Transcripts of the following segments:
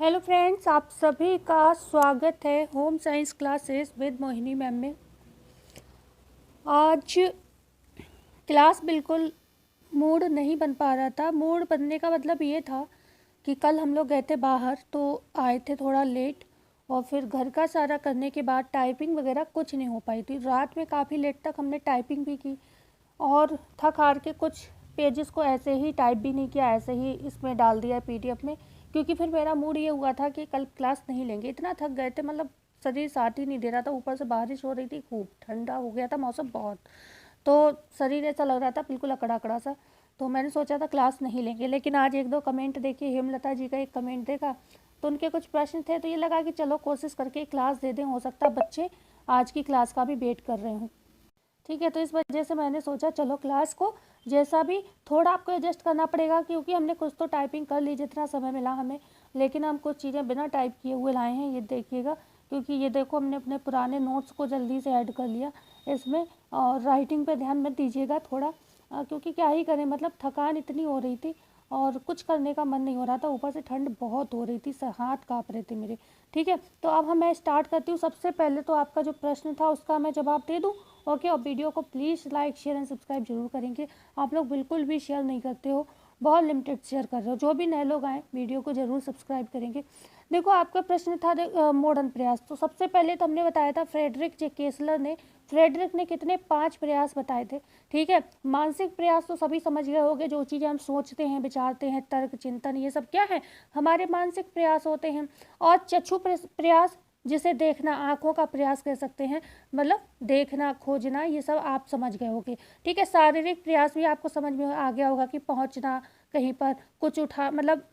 Hello friends, आप सभी का स्वागत है home science classes with Mohini ma'am में। आज क्लास बिल्कुल मूड नहीं बन पा रहा था। मूड बनने का मतलब ये था कि कल हम लोग गए थे बाहर, तो आए थे थोड़ा लेट, और फिर घर का सारा करने के बाद टाइपिंग वगैरह कुछ नहीं हो पाई थी। रात में काफ़ी लेट तक हमने टाइपिंग भी की और थक हार के कुछ पेजेस को ऐसे ही टाइप भी नहीं किया, ऐसे ही इसमें डाल दिया पीडीएफ में, क्योंकि फिर मेरा मूड ये हुआ था कि कल क्लास नहीं लेंगे। इतना थक गए थे, मतलब शरीर साथ ही नहीं दे रहा था। ऊपर से बारिश हो रही थी, खूब ठंडा हो गया था मौसम बहुत, तो शरीर ऐसा लग रहा था बिल्कुल अकड़ा अकड़ा सा। तो मैंने सोचा था क्लास नहीं लेंगे, लेकिन आज एक दो कमेंट देखे। हेमलता जी का एक कमेंट देखा तो उनके कुछ प्रश्न थे, तो ये लगा कि चलो कोशिश करके क्लास दे दें, हो सकता है बच्चे आज की क्लास का भी वेट कर रहे हों। ठीक है, तो इस वजह से मैंने सोचा चलो क्लास को जैसा भी थोड़ा आपको एडजस्ट करना पड़ेगा, क्योंकि हमने कुछ तो टाइपिंग कर ली जितना समय मिला हमें, लेकिन हम कुछ चीज़ें बिना टाइप किए हुए लाए हैं, ये देखिएगा। क्योंकि ये देखो, हमने अपने पुराने नोट्स को जल्दी से ऐड कर लिया इसमें, और राइटिंग पे ध्यान मत दीजिएगा थोड़ा, क्योंकि क्या ही करें, मतलब थकान इतनी हो रही थी और कुछ करने का मन नहीं हो रहा था। ऊपर से ठंड बहुत हो रही थी, हाथ काँप रहे थे मेरे। ठीक है, तो अब मैं स्टार्ट करती हूँ। सबसे पहले तो आपका जो प्रश्न था उसका मैं जवाब दे दूँ। ओके, और वीडियो को please like share and subscribe जरूर करेंगे। आप लोग बिल्कुल भी शेयर नहीं करते हो, बहुत लिमिटेड शेयर कर रहे हो। जो भी नए लोग आए वीडियो को जरूर सब्सक्राइब करेंगे। देखो, आपका प्रश्न था मॉडर्न प्रयास। तो सबसे पहले तो हमने बताया था फ्रेडरिक ने कितने 5 प्रयास बताए थे। ठीक है, मानसिक प्रयास तो सभी समझ गए होंगे, जो चीज़ें हम सोचते हैं, विचारते हैं, तर्क चिंतन, ये सब क्या है, हमारे मानसिक प्रयास होते हैं। और चक्षु प्रयास, जिसे देखना, आंखों का प्रयास कह सकते हैं, मतलब देखना, खोजना, ये सब आप समझ गए होंगे। ठीक है, शारीरिक प्रयास भी आपको समझ में आ गया होगा कि पहुंचना कहीं पर, कुछ उठा, मतलब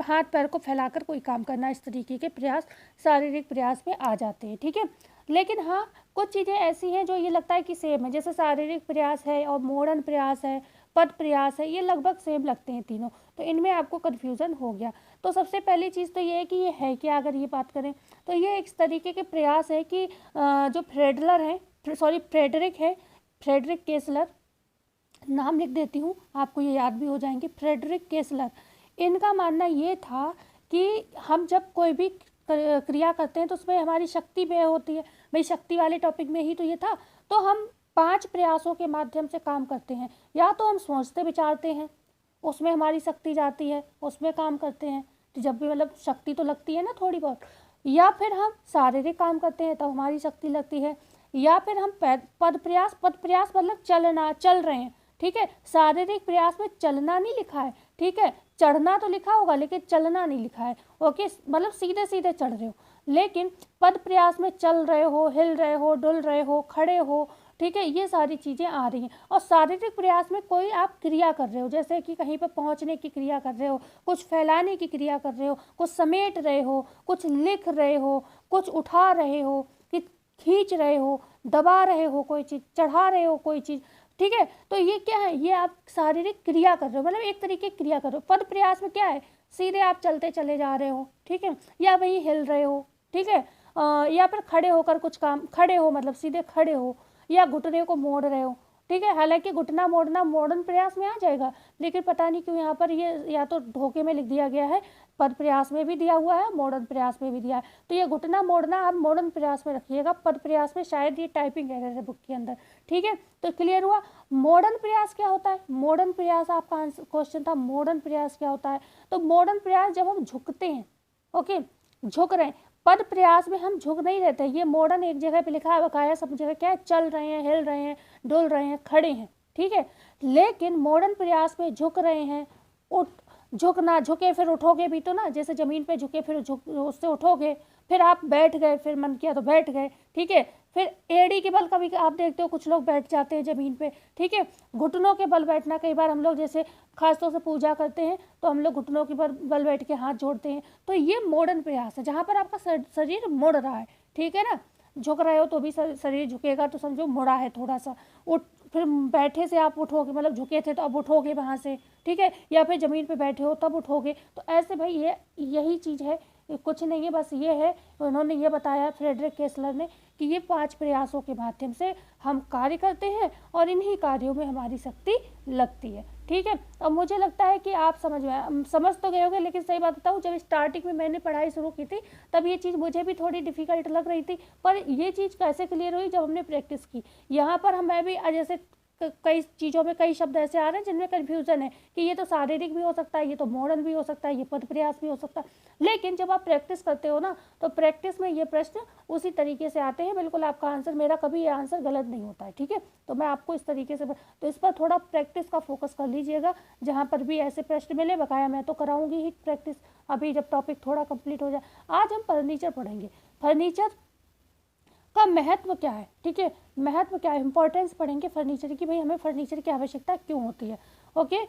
हाथ पैर को फैलाकर कोई काम करना, इस तरीके के प्रयास शारीरिक प्रयास में आ जाते हैं। ठीक है, लेकिन हाँ, कुछ चीज़ें ऐसी हैं जो ये लगता है कि सेम है, जैसे शारीरिक प्रयास है और मॉडर्न प्रयास है, पद प्रयास है, ये लगभग सेम लगते हैं तीनों। तो इनमें आपको कन्फ्यूज़न हो गया। तो सबसे पहली चीज़ तो ये है कि ये है क्या, अगर ये बात करें तो ये एक तरीके के प्रयास है कि जो फ्रेडरिक केसलर, नाम लिख देती हूँ, आपको ये याद भी हो जाएंगे, फ्रेडरिक केसलर। इनका मानना ये था कि हम जब कोई भी क्रिया करते हैं तो उसमें हमारी शक्ति व्यय होती है। भाई, शक्ति वाले टॉपिक में ही तो ये था। तो हम 5 प्रयासों के माध्यम से काम करते हैं। या तो हम सोचते विचारते हैं, उसमें हमारी शक्ति जाती है, उसमें काम करते हैं, तो जब भी मतलब शक्ति तो लगती है ना थोड़ी बहुत। या फिर हम शारीरिक काम करते हैं तब हमारी शक्ति लगती है। या फिर हम पद प्रयास मतलब चलना, चल रहे हैं। ठीक है, शारीरिक प्रयास में चलना नहीं लिखा है। ठीक है, चढ़ना तो लिखा होगा लेकिन चलना नहीं लिखा है। ओके, मतलब सीधे सीधे चढ़ रहे हो। लेकिन पद प्रयास में चल रहे हो, हिल रहे हो, डुल रहे हो, खड़े हो। ठीक है, ये सारी चीज़ें आ रही हैं। और शारीरिक प्रयास में कोई आप क्रिया कर रहे हो, जैसे कि कहीं पर पहुंचने की क्रिया कर रहे हो, कुछ फैलाने की क्रिया कर रहे हो, कुछ समेट रहे हो, कुछ लिख रहे हो, कुछ उठा रहे हो, कि खींच रहे हो, दबा रहे हो कोई चीज़, चढ़ा रहे हो कोई चीज़। ठीक है, तो ये क्या है, ये आप शारीरिक क्रिया कर रहे हो, मतलब एक तरीके की क्रिया कर रहे हो। पद प्रयास में क्या है, सीधे आप चलते चले जा रहे हो। ठीक है, या वही हिल रहे हो। ठीक है, या फिर खड़े होकर कुछ काम, खड़े हो मतलब सीधे खड़े हो, या घुटने को मोड़ रहे हो। ठीक है, हालांकि घुटना मोड़ना मॉडर्न प्रयास में आ जाएगा, लेकिन पता नहीं क्यों यहाँ पर ये या तो धोखे में लिख दिया गया है, पद प्रयास में भी दिया हुआ है, मॉडर्न प्रयास में भी दिया है। तो ये घुटना मोड़ना आप मॉडर्न प्रयास में रखिएगा, पद प्रयास में शायद ये टाइपिंग एरर है बुक के अंदर। ठीक है, तो क्लियर हुआ। मॉडर्न प्रयास क्या होता है, मॉडर्न प्रयास आपका क्वेश्चन था, मॉडर्न प्रयास क्या होता है। तो मॉडर्न प्रयास जब हम झुकते हैं, ओके, झुक रहे हैं। पद प्रयास में हम झुक नहीं रहते। ये मॉडर्न एक जगह पे लिखा है, बकाया सब जगह क्या है, चल रहे हैं, हिल रहे हैं, डुल रहे हैं, खड़े हैं। ठीक है, लेकिन मॉडर्न प्रयास में झुक रहे हैं, उठ, झुकना, झुके फिर उठोगे भी तो ना, जैसे जमीन पे झुके फिर झुक उससे उठोगे, फिर आप बैठ गए, फिर मन किया तो बैठ गए। ठीक है, फिर एड़ी के बल, कभी आप देखते हो कुछ लोग बैठ जाते हैं जमीन पे। ठीक है, घुटनों के बल बैठना, कई बार हम लोग जैसे खासतौर से पूजा करते हैं तो हम लोग घुटनों के बल बैठ के हाथ जोड़ते हैं। तो ये मॉडर्न प्रयास है, जहाँ पर आपका शरीर मुड़ रहा है। ठीक है ना, झुक रहे हो तो भी शरीर झुकेगा, तो समझो मुड़ा है थोड़ा सा। उठ, फिर बैठे से आप उठोगे, मतलब झुके थे तो अब उठोगे वहाँ से। ठीक है, या फिर ज़मीन पे बैठे हो तब उठोगे। तो ऐसे भाई ये यही चीज़ है, कुछ नहीं है, बस ये है। उन्होंने ये बताया फ्रेडरिक केसलर ने कि ये 5 प्रयासों के माध्यम से हम कार्य करते हैं और इन्हीं कार्यों में हमारी शक्ति लगती है। ठीक है। अब मुझे लगता है कि आप समझ तो गए होंगे, लेकिन सही बात बताऊँ, जब स्टार्टिंग में मैंने पढ़ाई शुरू की थी तब ये चीज़ मुझे भी थोड़ी डिफिकल्ट लग रही थी, पर ये चीज़ कैसे क्लियर हुई, जब हमने प्रैक्टिस की। यहाँ पर मैं भी जैसे कई चीज़ों में कई शब्द ऐसे आ रहे हैं जिनमें कन्फ्यूज़न है कि ये तो शारीरिक भी हो सकता है, ये तो मॉडर्न भी हो सकता है, ये पद प्रयास भी हो सकता है। लेकिन जब आप प्रैक्टिस करते हो ना, तो प्रैक्टिस में ये प्रश्न उसी तरीके से आते हैं, बिल्कुल आपका आंसर, मेरा कभी ये आंसर गलत नहीं होता है। ठीक है, तो मैं आपको इस तरीके से, तो इस पर थोड़ा प्रैक्टिस का फोकस कर लीजिएगा। जहाँ पर भी ऐसे प्रश्न मिले, बकाया मैं तो कराऊंगी ही प्रैक्टिस, अभी जब टॉपिक थोड़ा कंप्लीट हो जाए। आज हम फर्नीचर पढ़ेंगे। फर्नीचर का महत्व क्या है, ठीक है, महत्व क्या है, इंपॉर्टेंस पढ़ेंगे फर्नीचर की, भाई हमें फर्नीचर की आवश्यकता क्यों होती है। ओके,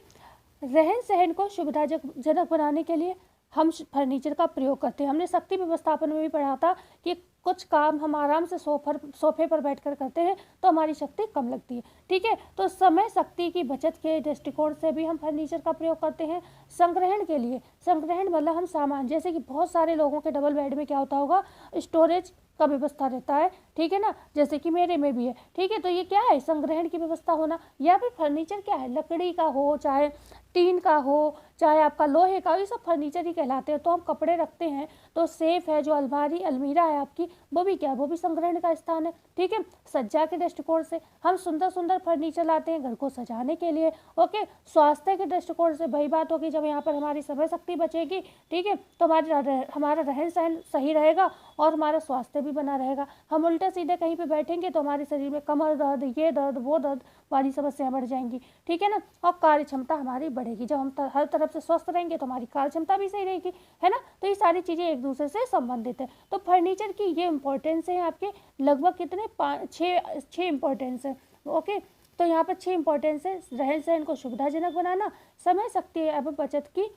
रहन सहन को सुविधाजनक बनाने के लिए हम फर्नीचर का प्रयोग करते हैं। हमने शक्ति व्यवस्थापन में भी पढ़ा था कि कुछ काम हम आराम से सोफे पर बैठकर करते हैं तो हमारी शक्ति कम लगती है। ठीक है, तो समय शक्ति की बचत के दृष्टिकोण से भी हम फर्नीचर का प्रयोग करते हैं। संग्रहण के लिए, संग्रहण मतलब हम सामान, जैसे कि बहुत सारे लोगों के डबल बेड में क्या होता होगा, स्टोरेज का व्यवस्था रहता है, ठीक है ना, जैसे कि मेरे में भी है। ठीक है, तो ये क्या है, संग्रहण की व्यवस्था होना। या फिर फर्नीचर क्या है, लकड़ी का हो, चाहे टीन का हो, चाहे आपका लोहे का, ये सब फर्नीचर ही कहलाते हैं। तो हम कपड़े रखते हैं, तो सेफ है, जो अलमीरा है आपकी, वो भी क्या है, वो भी संग्रहण का स्थान है। ठीक है, सज्जा के दृष्टिकोण से हम सुंदर सुंदर फर्नीचर लाते हैं घर को सजाने के लिए। ओके, स्वास्थ्य के दृष्टिकोण से वही बात होगी, जब यहाँ पर हमारी समय शक्ति बचेगी, ठीक है, तो हमारा रहन सहन सही रहेगा और हमारा स्वास्थ्य भी बना रहेगा। हम उल्टे सीधे कहीं पे बैठेंगे तो हमारे शरीर में कमर दर्द, ये दर्द, वो दर्द वाली समस्याएं बढ़ जाएंगी। ठीक है ना, और कार्य क्षमता हमारी बढ़ेगी। जब हम हर तरफ से स्वस्थ रहेंगे तो हमारी कार्य क्षमता भी सही रहेगी, है ना। तो ये सारी चीज़ें एक दूसरे से संबंधित है। तो फर्नीचर की ये इंपॉर्टेंस है आपके, लगभग कितने, 6 इंपॉर्टेंस है। ओके, तो यहाँ पर 6 इंपॉर्टेंस है। रहन सहन को सुविधाजनक बनाना, समय शक्ति एवं बचत की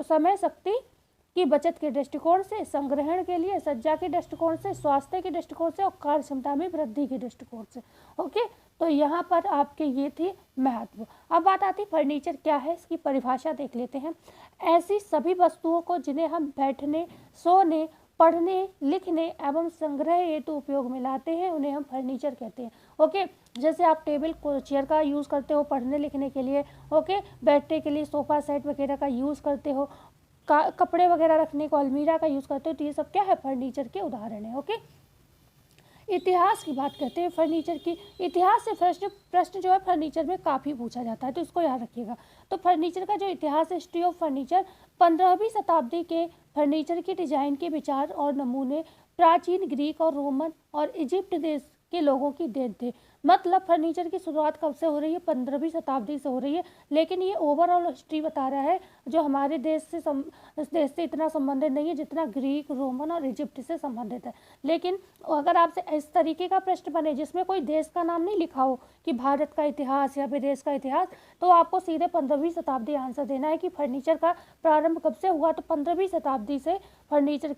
समय शक्ति की बचत के दृष्टिकोण से, संग्रहण के लिए, सज्जा के दृष्टिकोण से, स्वास्थ्य के दृष्टिकोण से और कार्य क्षमता में वृद्धि के दृष्टिकोण से। ओके, तो यहाँ पर आपके ये थी महत्व। अब बात आती फर्नीचर क्या है, इसकी परिभाषा देख लेते हैं। ऐसी सभी वस्तुओं को जिन्हें हम बैठने, सोने, पढ़ने, लिखने एवं संग्रह हेतु उपयोग में लाते हैं, उन्हें हम फर्नीचर कहते हैं। ओके, जैसे आप टेबल को, चेयर का यूज़ करते हो पढ़ने लिखने के लिए, ओके, बैठने के लिए सोफ़ा सेट वगैरह का यूज़ करते हो, कपड़े वगैरह रखने को अलमीरा का यूज़ करते हो, तो ये सब क्या है, फर्नीचर के उदाहरण है। ओके, इतिहास की बात करते हैं फर्नीचर की। इतिहास से प्रश्न जो है फर्नीचर में काफ़ी पूछा जाता है, तो इसको याद रखिएगा। तो फर्नीचर का जो इतिहास है, हिस्ट्री ऑफ फर्नीचर, 15वीं शताब्दी के फर्नीचर की डिजाइन के विचार और नमूने प्राचीन ग्रीक और रोमन और इजिप्ट देश के लोगों की देन थे। मतलब फर्नीचर की शुरुआत कब से हो रही है, 15वीं शताब्दी से हो रही है। लेकिन ये ओवरऑल हिस्ट्री बता रहा है, जो हमारे देश से इतना संबंधित नहीं है जितना ग्रीक, रोमन और इजिप्ट से संबंधित है। लेकिन अगर आपसे इस तरीके का प्रश्न बने जिसमें कोई देश का नाम नहीं लिखा हो कि भारत का इतिहास या विदेश का इतिहास, तो आपको सीधे 15वीं शताब्दी आंसर देना है कि फर्नीचर का प्रारंभ कब से हुआ। तो 15वीं शताब्दी से फर्नीचर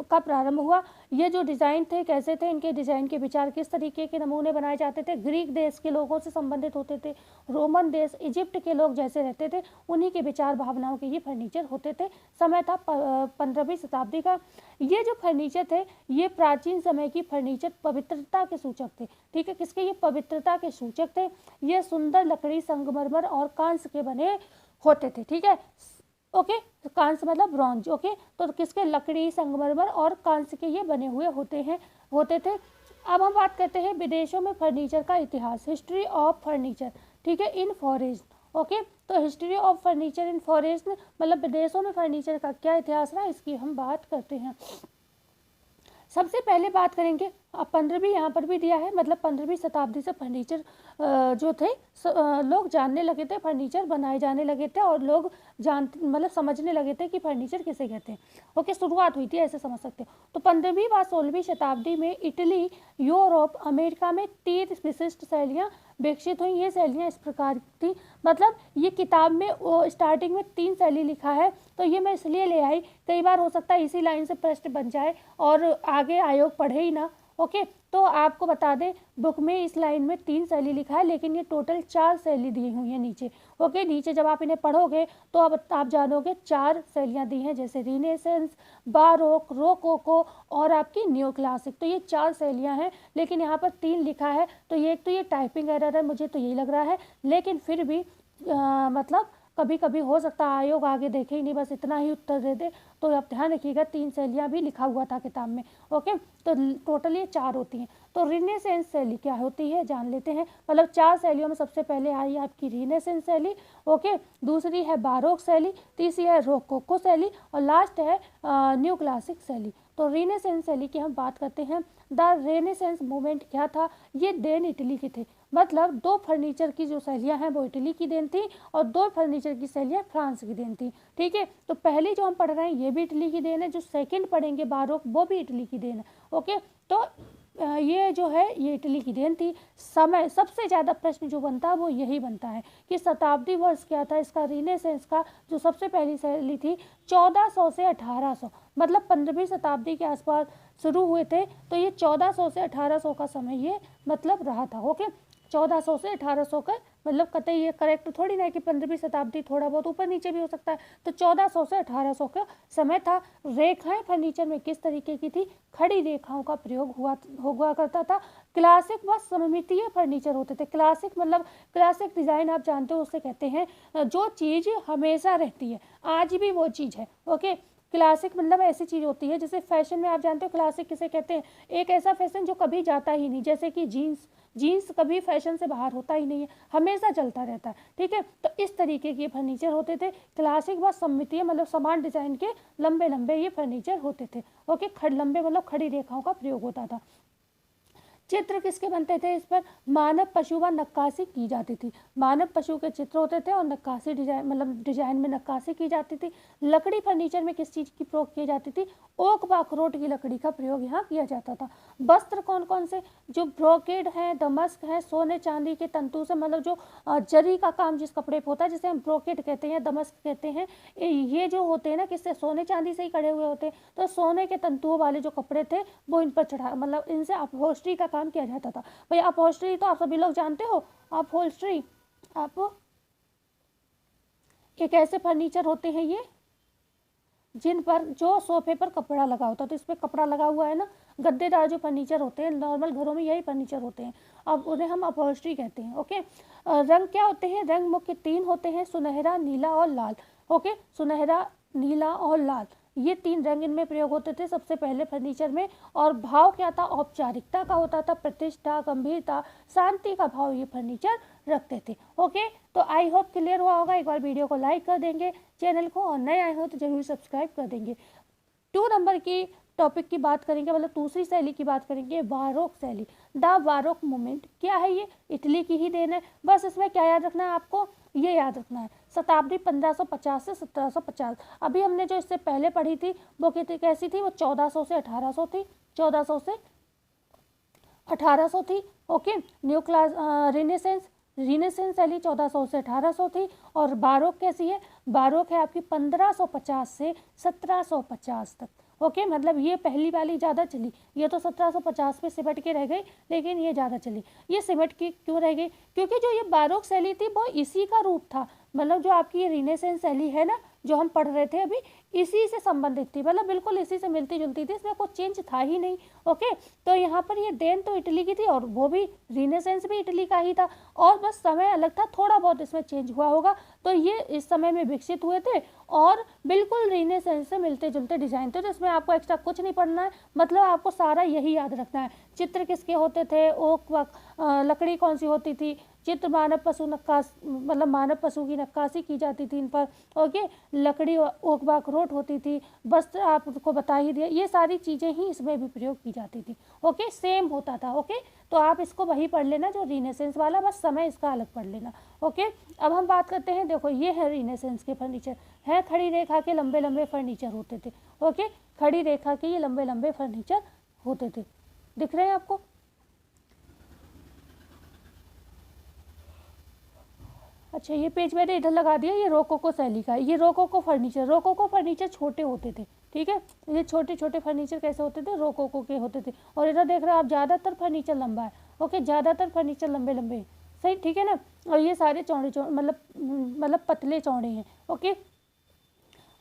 का प्रारंभ हुआ। ये जो डिज़ाइन थे कैसे थे, इनके डिज़ाइन के विचार, किस तरीके के नमूने बनाए जाते थे, ग्रीक देश के लोगों से संबंधित होते थे, रोमन देश, इजिप्ट के लोग जैसे रहते थे, उन्हीं के विचार भावनाओं के ये फर्नीचर होते थे। समय था 15वीं शताब्दी का। ये जो फर्नीचर थे, ये प्राचीन समय की फर्नीचर पवित्रता के सूचक थे। ठीक है, किसके, ये पवित्रता के सूचक थे। ये सुंदर लकड़ी, संगमरमर और कांस्य के बने होते थे। ठीक है, ओके, कांस्य मतलब ब्रॉन्ज। ओके, तो किसके, लकड़ी, संगमरमर और कांस्य के ये बने हुए होते थे। अब हम बात करते हैं विदेशों में फर्नीचर का इतिहास, हिस्ट्री ऑफ फर्नीचर। ठीक है, इन फॉरेन। ओके, तो history of furniture in foreign मतलब विदेशों में फर्नीचर का क्या इतिहास रहा, इसकी हम बात करते हैं। सबसे पहले बात करेंगे, 15वीं यहाँ पर भी दिया है, मतलब 15वीं शताब्दी से फर्नीचर जो थे लोग जानने लगे थे, फर्नीचर बनाए जाने लगे थे और लोग मतलब समझने लगे थे कि फर्नीचर किसे कहते हैं। ओके, शुरुआत हुई थी, ऐसे समझ सकते हो। तो 15वीं व 16वीं शताब्दी में इटली, यूरोप, अमेरिका में 3 विशिष्ट शैलियाँ विकसित हुई। ये शैलियाँ इस प्रकार थी, मतलब ये किताब में स्टार्टिंग में 3 शैली लिखा है, तो ये मैं इसलिए ले आई, कई बार हो सकता है इसी लाइन से प्रश्न बन जाए और आगे आयोग पढ़े ही ना। ओके, तो आपको बता दें, बुक में इस लाइन में 3 शैली लिखा है, लेकिन ये टोटल 4 शैली दी हुई है नीचे। ओके, नीचे जब आप इन्हें पढ़ोगे तो अब आप जानोगे 4 शैलियाँ दी हैं, जैसे रीनेसेंस, बारोक, रोकोको और आपकी न्यू क्लासिक। तो ये 4 शैलियाँ हैं, लेकिन यहाँ पर 3 लिखा है। तो ये एक तो ये टाइपिंग एरर है, मुझे तो यही लग रहा है, लेकिन फिर भी मतलब कभी कभी हो सकता है आयोग आगे देखे ही नहीं, बस इतना ही उत्तर दे दे। तो आप ध्यान रखिएगा 3 शैलियाँ भी लिखा हुआ था किताब में। ओके, तो टोटल ये 4 होती हैं। तो रिनेसेंस शैली क्या होती है जान लेते हैं। मतलब 4 शैलियों में सबसे पहले आई आपकी रिनेसेंस शैली। ओके, दूसरी है बारोक शैली, तीसरी है रोकोको शैली और लास्ट है न्यू क्लासिक शैली। तो रिनेसेंस शैली की हम बात करते हैं। द रेनेसेंस मूवमेंट क्या था, ये देन इटली के थे। मतलब 2 फर्नीचर की जो शैलियाँ हैं वो इटली की देन थी और 2 फर्नीचर की शैलियाँ फ्रांस की देन थी। ठीक है, तो पहली जो हम पढ़ रहे हैं ये भी इटली की देन है, जो सेकंड पढ़ेंगे बारोक वो भी इटली की देन है। ओके, तो ये जो है ये इटली की देन थी। समय सबसे ज़्यादा प्रश्न जो बनता है वो यही बनता है कि शताब्दी वर्ष क्या था इसका। रिनेसेंस का जो सबसे पहली शैली थी 1400 से 1800, मतलब 15वीं शताब्दी के आसपास शुरू हुए थे। तो ये 1400 से 1800 का समय ये मतलब रहा था। ओके, 1400 से 1800 का मतलब कतई ये करेक्ट थोड़ी ना है कि 15वीं शताब्दी, थोड़ा बहुत ऊपर नीचे भी हो सकता है। तो 1400 से 1800 का समय था। रेखाएं फर्नीचर में किस तरीके की थी, खड़ी रेखाओं का प्रयोग हुआ करता था। क्लासिक व सममितीय फर्नीचर होते थे। क्लासिक मतलब क्लासिक डिज़ाइन आप जानते हो, उससे कहते हैं जो चीज़ हमेशा रहती है, आज भी वो चीज़ है। ओके, क्लासिक मतलब ऐसी चीज़ होती है जैसे फैशन में आप जानते हो क्लासिक किसे कहते हैं, एक ऐसा फैशन जो कभी जाता ही नहीं, जैसे कि जीन्स। जीन्स कभी फैशन से बाहर होता ही नहीं है, हमेशा चलता रहता है। ठीक है, तो इस तरीके के फर्नीचर होते थे। क्लासिक व सममितीय मतलब समान डिजाइन के लंबे लंबे ये फर्नीचर होते थे। ओके, लंबे मतलब खड़ी रेखाओं का प्रयोग होता था। चित्र किसके बनते थे, इस पर मानव पशु व नक्काशी की जाती थी। मानव पशु के चित्र होते थे और नक्काशी डिजाइन मतलब डिजाइन में नक्काशी की जाती थी। लकड़ी फर्नीचर में किस चीज़ की प्रयोग की जाती थी, ओक व अखरोट की लकड़ी का प्रयोग यहाँ किया जाता था। वस्त्र कौन कौन से, जो ब्रोकेड है, दमस्क है, सोने चांदी के तंतु से मतलब जो जरी का काम जिस कपड़े पर होता है जिसे हम ब्रोकेड कहते हैं, दमस्क कहते हैं, ये जो होते हैं ना किससे, सोने चांदी से ही कड़े हुए होते हैं। तो सोने के तंतुओं वाले जो कपड़े थे वो इन पर चढ़ा मतलब इनसे अपहोल्स्ट्री का काम किया जाता था। भाई अपहोल्स्ट्री तो आप सभी लोग जानते हो। अपहोल्स्ट्री आप एक ऐसे फर्नीचर होते हैं ये जिन पर जो सोफे पर कपड़ा लगा होता है, तो इस पर कपड़ा लगा हुआ है ना। गद्देदार जो फर्नीचर होते हैं नॉर्मल घरों में यही फर्नीचर होते हैं, अब उन्हें हम अपहोल्स्ट्री कहते हैं। ओके, रंग क्या होते हैं, रंग मुख्य 3 होते हैं, सुनहरा, नीला और लाल। ओके, सुनहरा, नीला और लाल, ये 3 रंग इनमें प्रयोग होते थे सबसे पहले फर्नीचर में। और भाव क्या था, औपचारिकता का होता था, प्रतिष्ठा, गंभीरता, शांति का भाव ये फर्नीचर रखते थे। ओके, तो आई होप क्लियर हुआ होगा। एक बार वीडियो को लाइक कर देंगे, चैनल को, और नए आए हो तो जरूर सब्सक्राइब कर देंगे। 2 नंबर की टॉपिक की बात करेंगे, मतलब दूसरी शैली की बात करेंगे, बारोक शैली। द बारोक मूवमेंट क्या है, ये इटली की ही देन है। बस इसमें क्या याद रखना है आपको, ये याद रखना है शताब्दी 1550 से 1750। अभी हमने जो इससे पहले पढ़ी थी वो कैसी थी, वो 1400 से 1800 थी, 1400 से 1800 थी। ओके, न्यू क्लास रिनेसेंस शैली 1400 से 1800 थी। और बारोक कैसी है, बारोक है आपकी 1550 से 1750 तक। ओके, मतलब ये पहली वाली ज़्यादा चली, ये तो 1750 में सिमट के रह गई, लेकिन ये ज़्यादा चली। ये सिमट की क्यों रह गई, क्योंकि जो ये बारोक शैली थी वो इसी का रूप था। मतलब जो आपकी ये रिनेसेंस शैली है ना जो हम पढ़ रहे थे अभी, इसी से संबंधित थी, मतलब बिल्कुल इसी से मिलती जुलती थी, इसमें कुछ चेंज था ही नहीं। ओके, तो यहाँ पर ये देन तो इटली की थी और वो भी रिनेसेंस भी इटली का ही था, और बस समय अलग था, थोड़ा बहुत इसमें चेंज हुआ होगा। तो ये इस समय में विकसित हुए थे और बिल्कुल रिनेसेंस से मिलते जुलते डिजाइन थे। तो इसमें आपको एक्स्ट्रा कुछ नहीं पढ़ना है, मतलब आपको सारा यही याद रखना है। चित्र किसके होते थे, ओक व लकड़ी कौन सी होती थी, चित्र मानव पशु नक्काश मतलब मानव पशु की नक्काशी की जाती थी इन पर। ओके, लकड़ी ओक व अखरोट होती थी, वस्त्र आपको बता ही दिया, ये सारी चीज़ें ही इसमें भी प्रयोग की जाती थी। ओके, सेम होता था। ओके, तो आप इसको वही पढ़ लेना जो रिनेसेंस वाला, बस समय इसका अलग पढ़ लेना। ओके, अब हम बात करते हैं, देखो ये है रिनेसेंस के फर्नीचर, है खड़ी रेखा के लंबे लंबे फर्नीचर होते थे। ओके, खड़ी रेखा के ये लंबे लंबे फर्नीचर होते थे, दिख रहे हैं आपको। अच्छा, ये पेज मैंने इधर लगा दिया, ये रोकोको शैली का है। ये रोकोको फर्नीचर छोटे होते थे। ठीक है, ये छोटे छोटे फर्नीचर कैसे होते थे, रोकोको के होते थे। और इधर देख रहे हो आप, ज़्यादातर फर्नीचर लंबा है। ओके, ज़्यादातर फर्नीचर लंबे लंबे हैं, सही, ठीक है ना। और ये सारे चौड़े चौड़े मतलब पतले चौड़े हैं। ओके,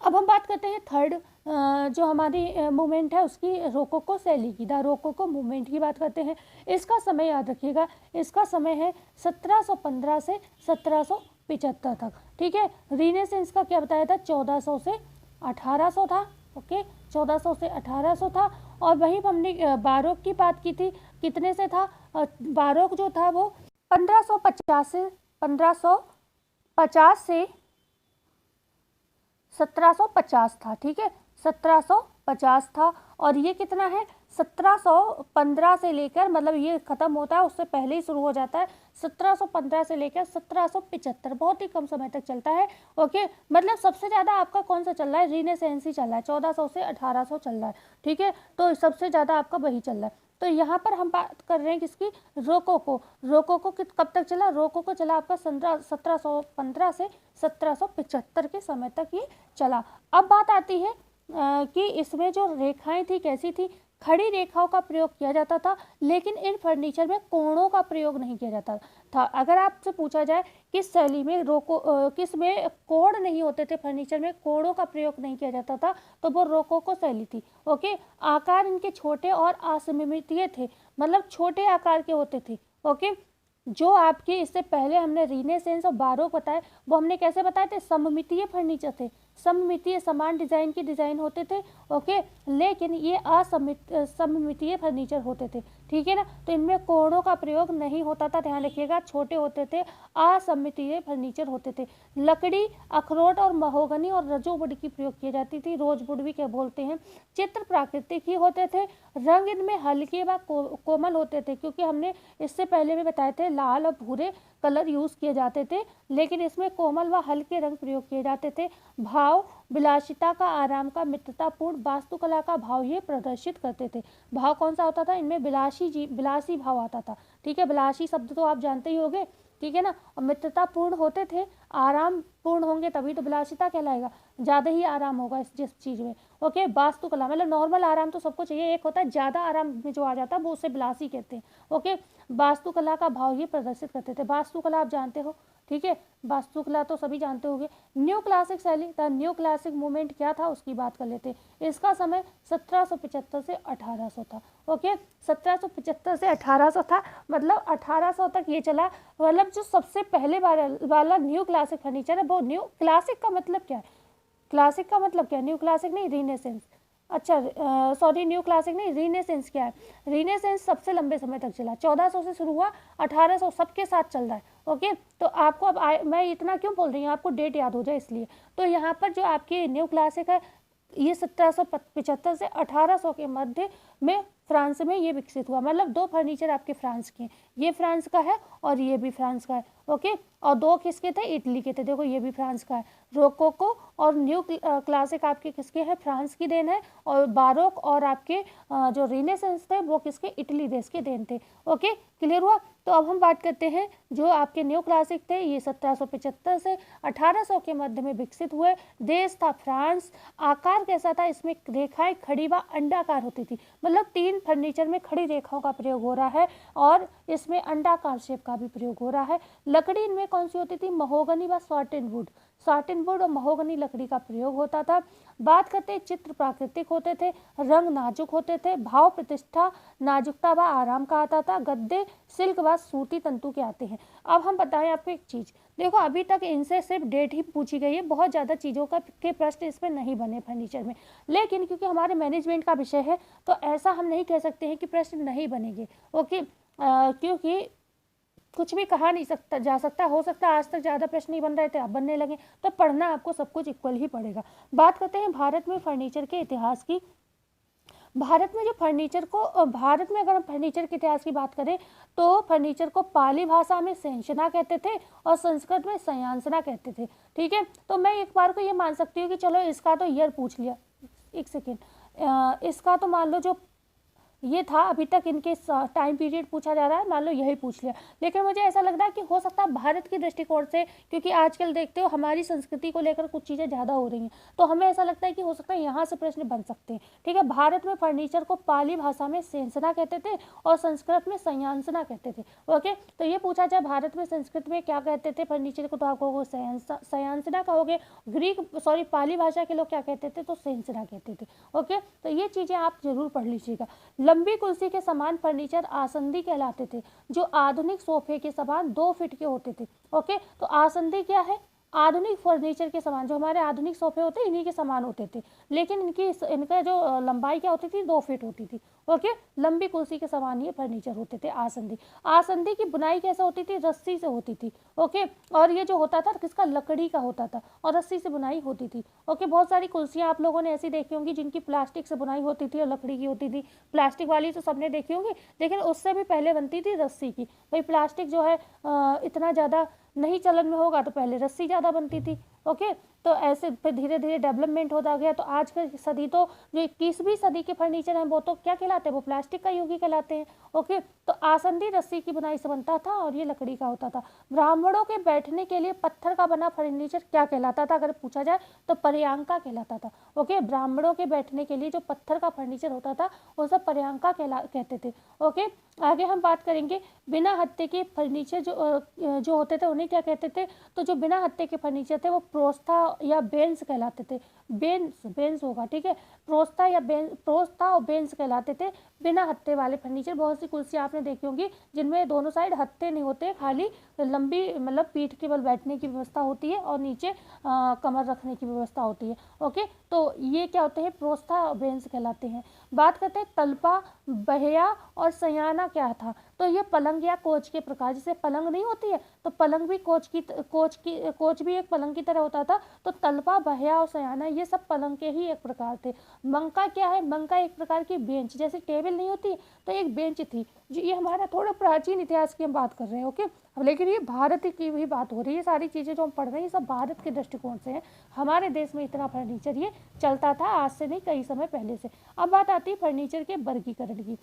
अब हम बात करते हैं थर्ड जो हमारी मूवमेंट है उसकी, रोकोको शैली की, द रोकोको मूवमेंट की बात करते हैं। इसका समय याद रखिएगा, इसका समय है 1715 से 1875 तक। ठीक है, रीनेसेंस का क्या बताया था, 1400 से 1800 था। ओके, 1400 से 1800 था। और वहीं हमने बारोक की बात की थी, कितने से था, बारोक जो था वो 1550 से 1550 से 1750 था। ठीक है, 1750 था। और ये कितना है, 1715 से लेकर, मतलब ये खत्म होता है उससे पहले ही शुरू हो जाता है, 1715 से लेकर 1775, बहुत ही कम समय तक चलता है। ओके, मतलब सबसे ज़्यादा आपका कौन सा चल रहा है, रीनेसेंस ही चल रहा है, 1400 से 1800 चल रहा है। ठीक है, तो सबसे ज़्यादा आपका वही चल रहा है। तो यहाँ पर हम बात कर रहे हैं किसकी, रोकोको। रोकोको कब तक चला, रोकोको चला आपका 1715 से 1775 के समय तक ये चला। अब बात आती है कि इसमें जो रेखाएं थी कैसी थी, खड़ी रेखाओं का प्रयोग किया जाता था, लेकिन इन फर्नीचर में कोणों का प्रयोग नहीं किया जाता था। अगर आपसे पूछा जाए किस शैली में किस में कोण नहीं होते थे, फर्नीचर में कोणों का प्रयोग नहीं किया जाता था, तो वो रोकोको शैली थी। ओके, आकार इनके छोटे और असममितीय थे, मतलब छोटे आकार के होते थे। ओके, जो आपके इससे पहले हमने रीनेसेंस और बारोक बताए, वो हमने कैसे बताए थे, सममितीय फर्नीचर थे, सममितीय समान डिजाइन के डिजाइन होते थे। ओके, लेकिन ये असममितीय फर्नीचर होते थे। ठीक है ना, तो इनमें कोणों का प्रयोग नहीं होता था, ध्यान रखिएगा, छोटे होते थे, असममितीय फर्नीचर होते थे। लकड़ी अखरोट और महोगनी और रजोवुड की प्रयोग की जाती थी, रोजवुड भी क्या बोलते हैं। चित्र प्राकृतिक ही होते थे, रंग इनमें हल्के व कोमल होते थे, क्योंकि हमने इससे पहले भी बताए थे लाल और भूरे कलर यूज किए जाते थे, लेकिन इसमें कोमल व हल्के रंग प्रयोग किए जाते थे। भाव विलासिता का, आराम का, मित्रतापूर्ण वास्तुकला का भाव ये प्रदर्शित करते थे। भाव कौन सा होता था इनमें, विलासी भाव आता था। ठीक है, विलासी शब्द तो आप जानते ही होंगे। ठीक है ना, और मित्रतापूर्ण होते थे, आराम पूर्ण होंगे तभी तो विलासिता कहलाएगा, ज़्यादा ही आराम होगा इस जिस चीज़ में। ओके, वास्तुकला मतलब नॉर्मल आराम तो सबको चाहिए, एक होता है ज़्यादा आराम में जो आ जाता है वो उसे विलासी कहते हैं। ओके, वास्तुकला का भाव ये प्रदर्शित करते थे। वास्तुकला आप जानते हो, ठीक है, वास्तुकला तो सभी जानते होंगे। न्यू क्लासिक शैली, द न्यू क्लासिक मूवमेंट क्या था उसकी बात कर लेते हैं। इसका समय 1775 से 1800 था। ओके, 1775 से 1800 था, मतलब 1800 तक ये चला। मतलब जो सबसे पहले वाला न्यू क्लासिक फर्नीचर है, वो न्यू क्लासिक का मतलब क्या है, क्लासिक का मतलब क्या है, न्यू क्लासिक नहीं, रीनेसेंस। अच्छा, सॉरी, न्यू क्लासिक नहीं, रीनेसेंस क्या है, रीनेसेंस सबसे लंबे समय तक चला, 1400 से शुरू हुआ, 1800 सबके साथ चल रहा है। ओके, तो आपको अब मैं इतना क्यों बोल रही हूँ, आपको डेट याद हो जाए इसलिए। तो यहाँ पर जो आपकी न्यू क्लासिक है, ये 1775 से 1800 के मध्य में फ्रांस में ये विकसित हुआ। मतलब दो फर्नीचर आपके फ्रांस के हैं, ये फ्रांस का है और ये भी फ्रांस का है। ओके, और दो किसके थे, इटली के थे। देखो ये भी फ्रांस का है, रोकोको और न्यू क्लासिक आपके किसके हैं, फ्रांस की देन है। और बारोक और आपके जो रीनेसेंस थे वो किसके, इटली देश के देन थे। ओके, क्लियर हुआ। तो अब हम बात करते हैं जो आपके न्यू क्लासिक थे, ये 1775 से 1800 के मध्य में विकसित हुए। देश था फ्रांस। आकार कैसा था, इसमें रेखाएं खड़ी व अंडाकार होती थी, मतलब तीन फर्नीचर में खड़ी रेखाओं का प्रयोग हो रहा है और इसमें अंडाकार शेप का भी प्रयोग हो रहा है। लकड़ी इनमें कौन सी होती थी, महोगनी व सॉर्टेनवुड, सॉर्टेनवुड और महोगनी लकड़ी का प्रयोग होता था। बात करते हैं, चित्र प्राकृतिक होते थे, रंग नाजुक होते थे, भाव प्रतिष्ठा नाजुकता व आराम का आता था, गद्दे सिल्क व सूती तंतु के आते हैं। अब हम बताएं आपको एक चीज़, देखो अभी तक इनसे सिर्फ डेट ही पूछी गई है, बहुत ज़्यादा चीज़ों का के प्रश्न इसमें नहीं बने फर्नीचर में, लेकिन क्योंकि हमारे मैनेजमेंट का विषय है तो ऐसा हम नहीं कह सकते हैं कि प्रश्न नहीं बनेंगे। ओके, क्योंकि कुछ भी कहा नहीं सकता जा सकता, हो सकता है आज तक ज़्यादा प्रश्न नहीं बन रहे थे, अब बनने लगे, तो पढ़ना आपको सब कुछ इक्वल ही पड़ेगा। बात करते हैं भारत में फर्नीचर के इतिहास की। भारत में जो फर्नीचर को, भारत में अगर हम फर्नीचर के इतिहास की बात करें तो फर्नीचर को पाली भाषा में सेंसना कहते थे और संस्कृत में सयांसना कहते थे। ठीक है, तो मैं एक बार को ये मान सकती हूँ कि चलो इसका तो ईयर पूछ लिया, एक सेकेंड, इसका तो मान लो जो ये था अभी तक इनके टाइम पीरियड पूछा जा रहा है, मान लो यही पूछ लिया, लेकिन मुझे ऐसा लग रहा है कि हो सकता है भारत की दृष्टिकोण से, क्योंकि आजकल देखते हो हमारी संस्कृति को लेकर कुछ चीज़ें ज़्यादा हो रही हैं, तो हमें ऐसा लगता है कि हो सकता है यहाँ से प्रश्न बन सकते हैं। ठीक है, भारत में फर्नीचर को पाली भाषा में सेंसना कहते थे और संस्कृत में सयांसना कहते थे। ओके, तो ये पूछा जाए भारत में संस्कृत में क्या कहते थे फर्नीचर को, तो आप कहोगे सयांसना कहोगे, पाली भाषा के लोग क्या कहते थे, तो सेंसना कहते थे। ओके, तो ये चीज़ें आप जरूर पढ़ लीजिएगा। लंबी कुर्सी के समान फर्नीचर आसंदी कहलाते थे, जो आधुनिक सोफे के समान 2 फीट के होते थे। ओके, तो आसंदी क्या है? आधुनिक फर्नीचर के समान, जो हमारे आधुनिक सोफे होते हैं इन्हीं के समान होते थे, लेकिन इनका जो लंबाई क्या होती थी, 2 फीट होती थी। ओके, लंबी कुर्सी के समान ये फर्नीचर होते थे आसंदी। आसंदी की बुनाई कैसे होती थी? रस्सी से होती थी। ओके, और ये जो होता था किसका? लकड़ी का होता था और रस्सी से बुनाई होती थी। ओके, बहुत सारी कुर्सियाँ आप लोगों ने ऐसी देखी होंगी जिनकी प्लास्टिक से बुनाई होती थी और लकड़ी की होती थी। प्लास्टिक वाली तो सबने देखी होंगी, लेकिन उससे भी पहले बनती थी रस्सी की। भाई प्लास्टिक जो है इतना ज़्यादा नहीं चलन में होगा तो पहले रस्सी ज़्यादा बनती थी। ओके, तो ऐसे फिर धीरे धीरे डेवलपमेंट होता गया। तो आज की सदी तो जो 21वीं सदी के फर्नीचर हैं वो तो क्या कहलाते हैं? वो प्लास्टिक का युग ही कहलाते हैं। ओके, तो आसंदी रस्सी की बुनाई से बनता था और ये लकड़ी का होता था। ब्राह्मणों के बैठने के लिए पत्थर का बना फर्नीचर क्या कहलाता था? अगर पूछा जाए तो पर्यांका कहलाता था। ओके, ब्राह्मणों के बैठने के लिए जो पत्थर का फर्नीचर होता था उसे पर्यांका कहते थे। ओके, आगे हम बात करेंगे बिना हत्थे के फर्नीचर जो होते थे उन्हें क्या कहते थे? तो जो बिना हत्थे के फर्नीचर थे वो प्रोस्था या बेंस कहलाते थे। बेंस होगा, ठीक है। प्रोस्था और बेंस कहलाते थे बिना हत्थे वाले फर्नीचर। बहुत सी कुर्सियाँ आपने देखी होंगी जिनमें दोनों साइड हत्थे नहीं होते, खाली लंबी मतलब पीठ के बल बैठने की व्यवस्था होती है और नीचे कमर रखने की व्यवस्था होती है। ओके, तो ये क्या होते हैं? प्रोस्था और बेंस कहलाते हैं। बात करते हैं तलपा, बहया और सयाना क्या था? तो ये पलंग या कोच के प्रकार, जैसे पलंग नहीं होती है तो पलंग भी कोच भी एक पलंग की तरह होता था। तो तलपा, बहया और सयाना ये सब पलंग के ही एक प्रकार थे। मंका क्या है? मंका एक प्रकार की बेंच, जैसे टेबल नहीं होती तो एक बेंच थी। जो ये हमारा थोड़ा प्राचीन इतिहास की हम बात कर रहे हैं। ओके, लेकिन ये भारत की भी बात हो रही है। सारी चीज़ें जो हम पढ़ रहे हैं सब भारत के दृष्टिकोण से है। हमारे देश में इतना फर्नीचर ये चलता था, आज से नहीं कई समय पहले से। अब बात आती है फर्नीचर के वर्गीकरण की।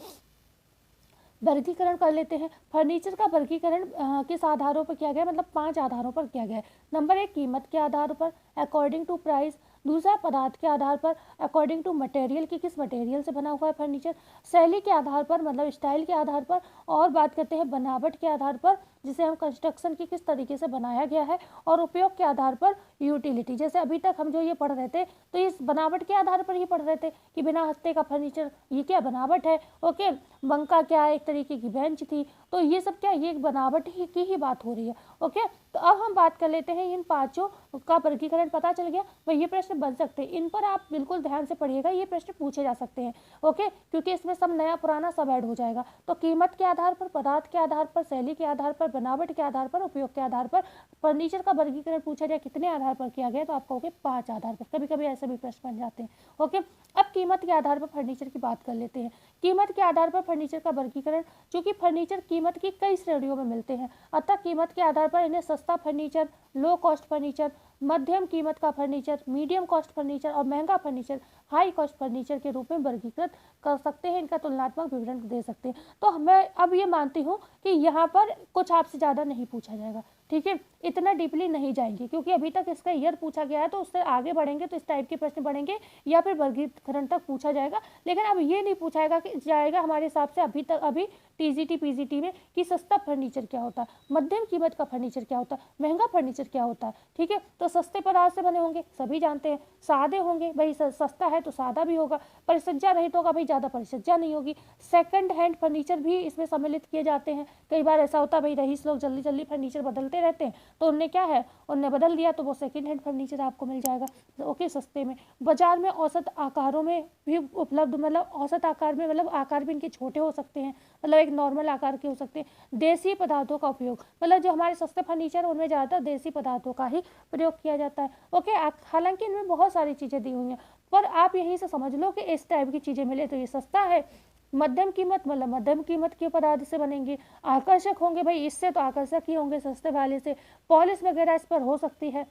वर्गीकरण कर लेते हैं। फर्नीचर का वर्गीकरण किस आधारों पर किया गया? मतलब 5 आधारों पर किया गया है। नंबर 1 कीमत के आधार पर, अकॉर्डिंग टू प्राइस। दूसरा पदार्थ के आधार पर, अकॉर्डिंग टू मटेरियल की किस मटेरियल से बना हुआ है फर्नीचर। शैली के आधार पर मतलब स्टाइल के आधार पर। और बात करते हैं बनावट के आधार पर, जिसे हम कंस्ट्रक्शन की किस तरीके से बनाया गया है। और उपयोग के आधार पर यूटिलिटी, जैसे अभी तक हम जो ये पढ़ रहे थे तो इस बनावट के आधार पर ही पढ़ रहे थे कि बिना हत्थे का फर्नीचर ये क्या बनावट है। ओके, बंका क्या है? एक तरीके की बेंच थी। तो ये सब क्या, ये एक बनावट की ही बात हो रही है। ओके, तो अब हम बात कर लेते हैं इन 5 का वर्गीकरण पता चल गया। वह ये प्रश्न बन सकते हैं, इन पर आप बिल्कुल ध्यान से पढ़िएगा, ये प्रश्न पूछे जा सकते हैं। ओके, क्योंकि इसमें सब नया पुराना सब ऐड हो जाएगा। तो कीमत के आधार पर, पदार्थ के आधार पर, शैली के आधार पर, बनावट के आधार पर, उपयोग के आधार पर फर्नीचर का वर्गीकरण पूछा जाए कितने आधार पर किया गया, तो आप कहोगे 5 आधार पर। कभी कभी ऐसे भी प्रश्न बन जाते हैं। ओके, अब कीमत के आधार पर फर्नीचर की बात कर लेते हैं। कीमत के आधार पर फर्नीचर का वर्गीकरण, चूंकि फर्नीचर कीमत की कई श्रेणियों में मिलते हैं, अतः कीमत के आधार पर इन्हें सस्ता फर्नीचर, लो कॉस्ट फर्नीचर, मध्यम कीमत का फर्नीचर, मीडियम कॉस्ट फर्नीचर और महंगा फर्नीचर, हाई कॉस्ट फर्नीचर के रूप में वर्गीकृत कर सकते हैं। इनका तुलनात्मक विवरण दे सकते हैं। तो मैं अब ये मानती हूँ कि यहाँ पर कुछ आपसे ज़्यादा नहीं पूछा जाएगा। ठीक है, इतना डीपली नहीं जाएंगे क्योंकि अभी तक इसका ईयर पूछा गया है, तो उससे आगे बढ़ेंगे तो इस टाइप के प्रश्न बढ़ेंगे या फिर वर्गीकरण तक पूछा जाएगा। लेकिन अब ये नहीं पूछा जाएगा हमारे हिसाब से अभी टीजीटी पीजीटी में कि सस्ता फर्नीचर क्या होता है, मध्यम कीमत का फर्नीचर क्या होता है, महंगा फर्नीचर क्या होता है। ठीक है, तो सस्ते पदार्थ से बने होंगे, सभी जानते हैं। सादे होंगे, भाई सस्ता है तो सादा भी होगा। परिसज्जा रहित होगा, भाई ज़्यादा परिसज्जा नहीं होगी। सेकंड हैंड फर्नीचर भी इसमें सम्मिलित किए जाते हैं। कई बार ऐसा होता है भाई रईस लोग जल्दी जल्दी फर्नीचर बदलते रहते हैं, तो उनने क्या है, उनने बदल दिया तो वो सेकंड हैंड फर्नीचर आपको मिल जाएगा ओके सस्ते में। बाजार में औसत आकारों में भी उपलब्ध, मतलब औसत आकार में, मतलब आकार भी इनके छोटे हो सकते हैं, मतलब एक नॉर्मल आकार के हो सकते हैं। देसी पदार्थों का उपयोग, मतलब जो हमारे सस्ते फर्नीचर उनमें ज़्यादातर देसी पदार्थों का ही प्रयोग किया जाता है। ओके, हालांकि इनमें बहुत सारी चीज़ें दी हुई हैं, पर आप यहीं से समझ लो कि इस टाइप की चीज़ें मिले तो ये सस्ता है। मध्यम कीमत मतलब मध्यम कीमत के पदार्थ से बनेंगे। आकर्षक होंगे, भाई इससे तो आकर्षक ही होंगे सस्ते वाले से। पॉलिश वगैरह इस पर हो सकती है।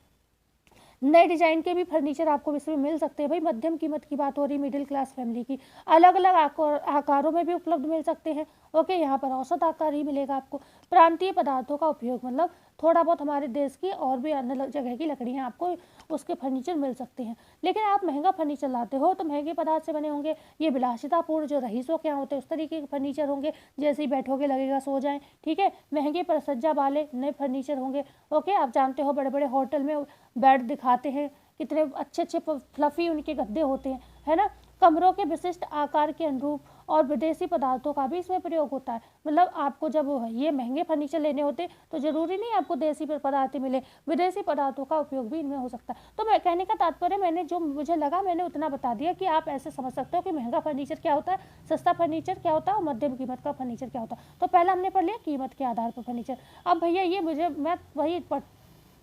नए डिजाइन के भी फर्नीचर आपको इसमें मिल सकते हैं। भाई मध्यम कीमत की बात हो रही, मिडिल क्लास फैमिली की। अलग अलग आकारों में भी उपलब्ध मिल सकते हैं। ओके, यहाँ पर औसत आकार ही मिलेगा आपको। प्रांतीय पदार्थों का उपयोग, मतलब थोड़ा बहुत हमारे देश की और भी अन्य जगह की लकड़ियाँ आपको उसके फर्नीचर मिल सकते हैं। लेकिन आप महंगा फर्नीचर लाते हो तो महंगे पदार्थ से बने होंगे। ये विलासितापूर्ण जो रईसों के यहाँ होते हैं उस तरीके के फर्नीचर होंगे, जैसे ही बैठोगे लगेगा सो जाएं। ठीक है, महंगे परिसज्जा वाले नए फर्नीचर होंगे। ओके, आप जानते हो बड़े बड़े होटल में बेड दिखाते हैं, कितने अच्छे अच्छे फ्लफी उनके गद्दे होते हैं, है ना। कमरों के विशिष्ट आकार के अनुरूप और विदेशी पदार्थों का भी इसमें प्रयोग होता है। मतलब आपको जब ये महंगे फर्नीचर लेने होते तो ज़रूरी नहीं आपको देसी पदार्थ मिले, विदेशी पदार्थों का उपयोग भी इनमें हो सकता है। तो मैं कहने का तात्पर्य, मैंने जो मुझे लगा मैंने उतना बता दिया कि आप ऐसे समझ सकते हो कि महंगा फर्नीचर क्या होता है, सस्ता फर्नीचर क्या होता है और मध्यम कीमत का फर्नीचर क्या होता है। तो पहला हमने पढ़ लिया कीमत के आधार पर फर्नीचर। अब भैया ये मैं वही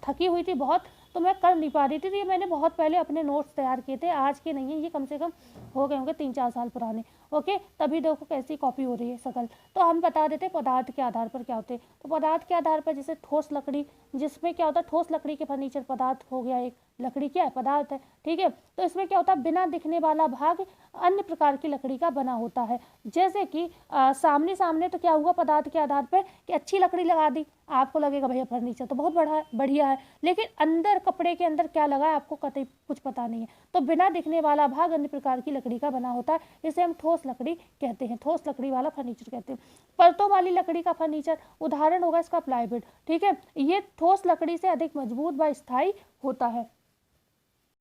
थकी हुई थी बहुत, तो मैं कर नहीं पा रही थी, तो ये मैंने बहुत पहले अपने नोट्स तैयार किए थे, आज के नहीं है, ये कम से कम हो गए होंगे 3-4 साल पुराने। ओके, तभी देखो कैसी कॉपी हो रही है सकल। तो हम बता देते पदार्थ के आधार पर क्या होते हैं। तो पदार्थ के आधार पर जैसे ठोस लकड़ी, जिसमें क्या होता है ठोस लकड़ी के फर्नीचर पदार्थ हो गया, एक लकड़ी क्या है पदार्थ है, ठीक है। तो इसमें क्या होता है बिना दिखने वाला भाग अन्य प्रकार की लकड़ी का बना होता है। जैसे कि सामने सामने तो क्या हुआ पदार्थ के आधार पर कि अच्छी लकड़ी लगा दी, आपको लगेगा भैया फर्नीचर तो बहुत बढ़िया है, लेकिन अंदर कपड़े के अंदर क्या लगा है आपको कतई कुछ पता नहीं है। तो बिना दिखने वाला भाग अन्य प्रकार की लकड़ी का बना होता है, इसे हम ठोस लकड़ी कहते हैं, ठोस लकड़ी वाला फर्नीचर कहते हैं। परतों वाली लकड़ी का फर्नीचर उदाहरण होगा इसका प्लाईवुड, ठीक है। ये ठोस लकड़ी से अधिक मजबूत व स्थायी होता है,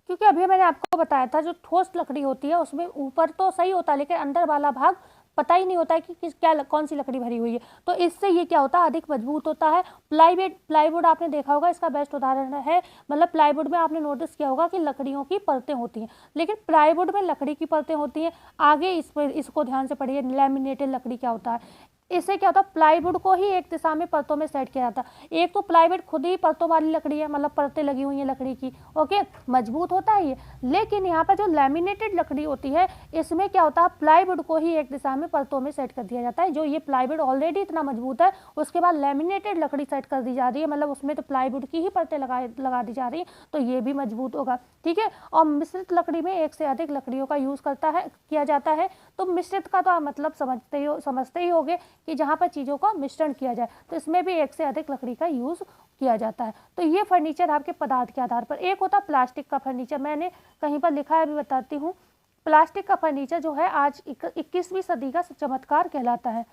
क्योंकि अभी मैंने आपको बताया था जो ठोस लकड़ी होती है उसमें ऊपर तो सही होता है लेकिन अंदर वाला भाग पता ही नहीं होता है कि क्या कौन सी लकड़ी भरी हुई है। तो इससे ये क्या होता है अधिक मजबूत होता है। प्लाईवुड आपने देखा होगा, इसका बेस्ट उदाहरण है। मतलब प्लाईवुड में आपने नोटिस किया होगा कि लकड़ियों की परतें होती हैं, लेकिन प्लाईवुड में लकड़ी की परतें होती हैं। आगे इसको ध्यान से पढ़िए, लैमिनेटेड लकड़ी क्या होता है। इससे क्या होता है प्लाईवुड को ही एक दिशा में परतों में सेट किया जाता है। एक तो प्लाईवुड खुद ही परतों वाली लकड़ी है, मतलब परतें लगी हुई हैं लकड़ी की, ओके, मजबूत होता है ये। लेकिन यहाँ पर जो लैमिनेटेड लकड़ी होती है इसमें क्या होता है प्लाईवुड को ही एक दिशा में परतों में सेट कर दिया जाता है। जो ये प्लाईवुड ऑलरेडी इतना मजबूत है, उसके बाद लैमिनेटेड लकड़ी सेट कर दी जा रही है, मतलब उसमें तो प्लाईवुड की ही परतें लगा दी जा रही है, तो ये भी मजबूत होगा, ठीक है। और मिश्रित लकड़ी में एक से अधिक लकड़ियों का यूज किया जाता है। तो मिश्रित का तो आप मतलब समझते ही होंगे कि जहाँ पर चीज़ों का मिश्रण किया जाए, तो इसमें भी एक से अधिक लकड़ी का यूज़ किया जाता है। तो ये फर्नीचर आपके पदार्थ के आधार पर। एक होता प्लास्टिक का फर्नीचर, मैंने कहीं पर लिखा है अभी बताती हूँ। प्लास्टिक का फर्नीचर जो है आज 21वीं सदी का चमत्कार कहलाता है।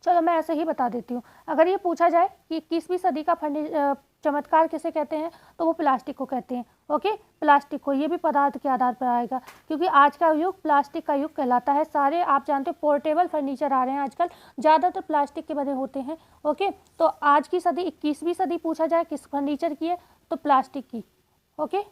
चलो मैं ऐसे ही बता देती हूँ। अगर ये पूछा जाए कि 21वीं सदी का चमत्कार किसे कहते हैं, तो वो प्लास्टिक को कहते हैं, ओके, प्लास्टिक को। ये भी पदार्थ के आधार पर आएगा, क्योंकि आज का युग प्लास्टिक का युग कहलाता है। सारे आप जानते हो पोर्टेबल फर्नीचर आ रहे हैं आजकल, ज़्यादातर प्लास्टिक के बने होते हैं, ओके। तो आज की सदी 21वीं सदी पूछा जाए किस फर्नीचर की है, तो प्लास्टिक की, ओके।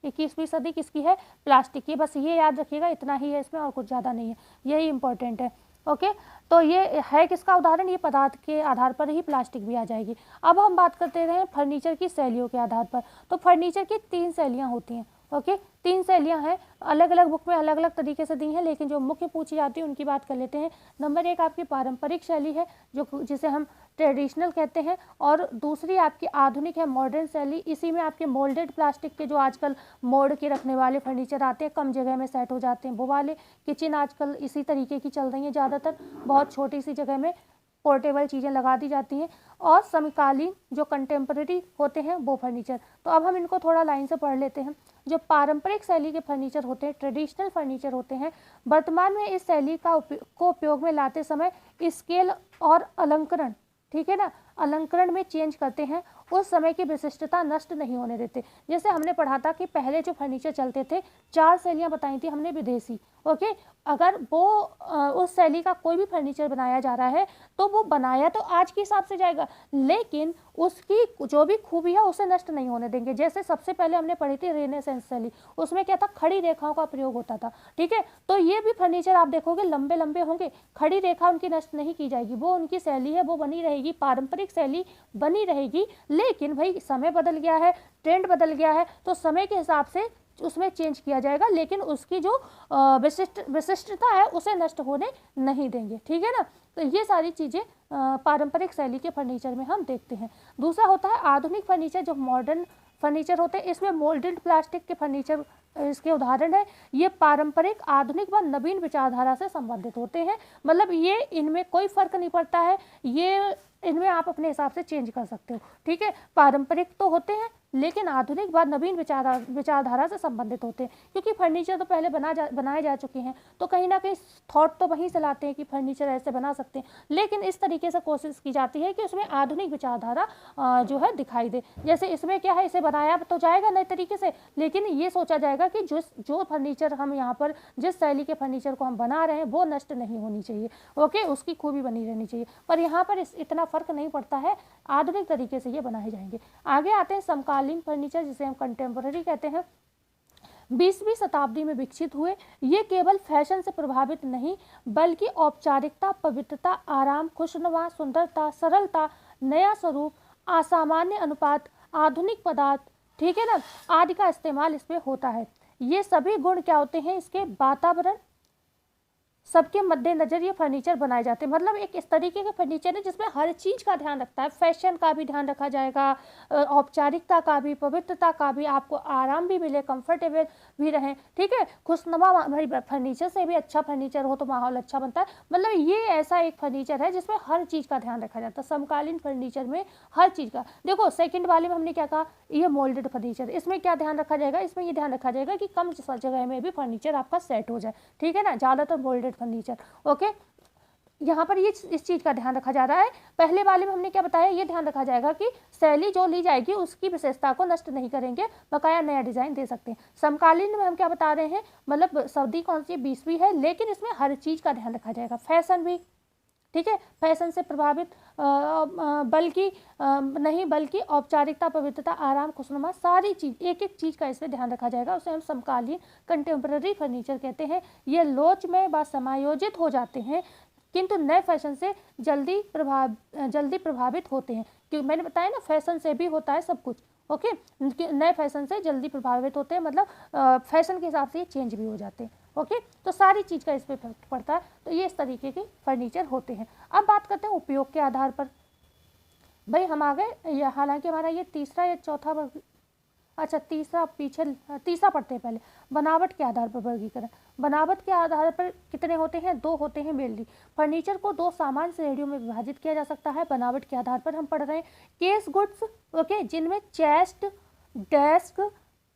21वीं सदी किसकी है, प्लास्टिक की। बस ये याद रखिएगा, इतना ही है इसमें और कुछ ज़्यादा नहीं है, यही इंपॉर्टेंट है, ओके। तो ये है किसका उदाहरण, ये पदार्थ के आधार पर ही प्लास्टिक भी आ जाएगी। अब हम बात करते रहे फर्नीचर की शैलियों के आधार पर। तो फर्नीचर की 3 शैलियाँ होती हैं, ओके, 3 शैलियाँ हैं। अलग अलग बुक में अलग अलग तरीके से दी हैं, लेकिन जो मुख्य पूछी जाती है उनकी बात कर लेते हैं। नंबर 1 आपकी पारंपरिक शैली है, जिसे हम ट्रेडिशनल कहते हैं, और दूसरी आपकी आधुनिक है, मॉडर्न शैली। इसी में आपके मोल्डेड प्लास्टिक के जो आजकल मोड़ के रखने वाले फर्नीचर आते हैं, कम जगह में सेट हो जाते हैं, वो वाले। किचन आजकल इसी तरीके की चल रही हैं ज़्यादातर, बहुत छोटी सी जगह में पोर्टेबल चीज़ें लगा दी जाती हैं। और समकालीन जो कंटेम्प्रेरी होते हैं वो फर्नीचर। तो अब हम इनको थोड़ा लाइन से पढ़ लेते हैं। जो पारंपरिक शैली के फर्नीचर होते हैं, ट्रेडिशनल फर्नीचर होते हैं, वर्तमान में इस शैली को उपयोग में लाते समय स्केल और अलंकरण, ठीक है ना, अलंकरण में चेंज करते हैं, उस समय की विशिष्टता नष्ट नहीं होने देते। जैसे हमने पढ़ा था कि पहले जो फर्नीचर चलते थे, 4 शैलियाँ बताई थी हमने विदेशी, ओके। अगर वो उस शैली का कोई भी फर्नीचर बनाया जा रहा है तो वो बनाया तो आज के हिसाब से जाएगा, लेकिन उसकी जो भी खूबी है उसे नष्ट नहीं होने देंगे। जैसे सबसे पहले हमने पढ़ी थी रेनेसेंस शैली, उसमें क्या था, खड़ी रेखाओं का प्रयोग होता था, ठीक है। तो ये भी फर्नीचर आप देखोगे लंबे लंबे होंगे, खड़ी रेखा उनकी नष्ट नहीं की जाएगी, वो उनकी शैली है वो बनी रहेगी, पारंपरिक शैली बनी रहेगी। लेकिन भाई समय बदल गया है, ट्रेंड बदल गया है, तो समय के हिसाब से उसमें चेंज किया जाएगा, लेकिन उसकी जो विशिष्टता है उसे नष्ट होने नहीं देंगे, ठीक है ना। तो ये सारी चीज़ें पारंपरिक शैली के फर्नीचर में हम देखते हैं। दूसरा होता है आधुनिक फर्नीचर, जो मॉडर्न फर्नीचर होते हैं, इसमें मोल्डेड प्लास्टिक के फर्नीचर इसके उदाहरण है। ये पारंपरिक, आधुनिक व नवीन विचारधारा से संबंधित होते हैं, मतलब ये इनमें कोई फर्क नहीं पड़ता है। ये इनमें आप अपने हिसाब से चेंज कर सकते हो। ठीक है, पारंपरिक तो होते हैं लेकिन आधुनिक व नवीन विचारधारा से संबंधित होते हैं, क्योंकि फर्नीचर तो पहले बनाए जा चुके हैं, तो कहीं ना कहीं थॉट तो वहीं से लाते हैं कि फर्नीचर ऐसे बना सकते हैं, लेकिन इस तरीके से कोशिश की जाती है कि उसमें आधुनिक विचारधारा जो है दिखाई दे। जैसे इसमें क्या है, इसे बनाया तो जाएगा नए तरीके से, लेकिन ये सोचा जाएगा कि जो फर्नीचर हम यहाँ पर जिस शैली के फर्नीचर को हम बना रहे हैं वो नष्ट नहीं होनी चाहिए, ओके, उसकी खूबी बनी रहनी चाहिए। पर यहाँ पर इतना फर्क नहीं पड़ता है, आधुनिक तरीके से ये बनाए जाएंगे। आगे आते हैं समकालीन फर्नीचर, जिसे हम कंटेम्पररी कहते हैं। 20वीं शताब्दी में विकसित हुए ये केवल फैशन से प्रभावित नहीं बल्कि औपचारिकता, पवित्रता, आराम, खुशनुमा, सुंदरता, सरलता, नया स्वरूप, असामान्य अनुपात, आधुनिक पदार्थ, ठीक है ना, आदि का इस्तेमाल इसमें होता है। ये सभी गुण क्या होते हैं, इसके वातावरण सबके मद्देनजर ये फर्नीचर बनाए जाते हैं। मतलब एक इस तरीके का फर्नीचर है जिसमें हर चीज़ का ध्यान रखता है, फैशन का भी ध्यान रखा जाएगा, औपचारिकता का भी, पवित्रता का भी, आपको आराम भी मिले, कंफर्टेबल भी रहें, ठीक है, खुशनुमा। भाई फर्नीचर से भी अच्छा फर्नीचर हो तो माहौल अच्छा बनता है। मतलब ये ऐसा एक फर्नीचर है जिसमें हर चीज़ का ध्यान रखा जाता है। समकालीन फर्नीचर में हर चीज़ का, देखो सेकंड वाले में हमने क्या कहा, ये मोल्डेड फर्नीचर, इसमें क्या ध्यान रखा जाएगा, इसमें ये ध्यान रखा जाएगा कि कम जगह में भी फर्नीचर आपका सेट हो जाए, ठीक है ना, ज़्यादातर मोल्डेड फर्नीचर, ओके। यहाँ पर ये इस चीज़ का ध्यान रखा जा रहा है। पहले वाले में हमने क्या बताया, ये ध्यान रखा जाएगा कि शैली जो ली जाएगी उसकी विशेषता को नष्ट नहीं करेंगे, बकाया नया डिजाइन दे सकते हैं। समकालीन में हम क्या बता रहे हैं, मतलब सदी कौन सी 20वीं है, लेकिन इसमें हर चीज़ का ध्यान रखा जाएगा, फैशन भी, ठीक है, फैशन से प्रभावित नहीं बल्कि औपचारिकता, पवित्रता, आराम, खुशनुमा, सारी चीज़, एक एक चीज़ का इसमें ध्यान रखा जाएगा। उसे हम समकालीन कंटेम्पररी फर्नीचर कहते हैं। ये लोच में व समायोजित हो जाते हैं किंतु नए फैशन से जल्दी प्रभावित होते हैं, क्योंकि मैंने बताया ना फैशन से भी होता है सब कुछ, ओके। नए फैशन से जल्दी प्रभावित होते हैं, मतलब फैशन के हिसाब से ये चेंज भी हो जाते हैं, ओके। तो सारी चीज़ का इस पर इफेक्ट पड़ता है। तो ये इस तरीके के फर्नीचर होते हैं। अब बात करते हैं उपयोग के आधार पर। भाई हम आ गए, हालांकि हमारा ये तीसरा या चौथा वर्ग, अच्छा तीसरा पढ़ते हैं पहले। बनावट के आधार पर वर्गीकरण। बनावट के आधार पर कितने होते हैं, 2 होते हैं मेनली। फर्नीचर को 2 सामान्य श्रेणियों में विभाजित किया जा सकता है बनावट के आधार पर। हम पढ़ रहे हैं केस गुड्स, ओके, जिनमें chest, desk,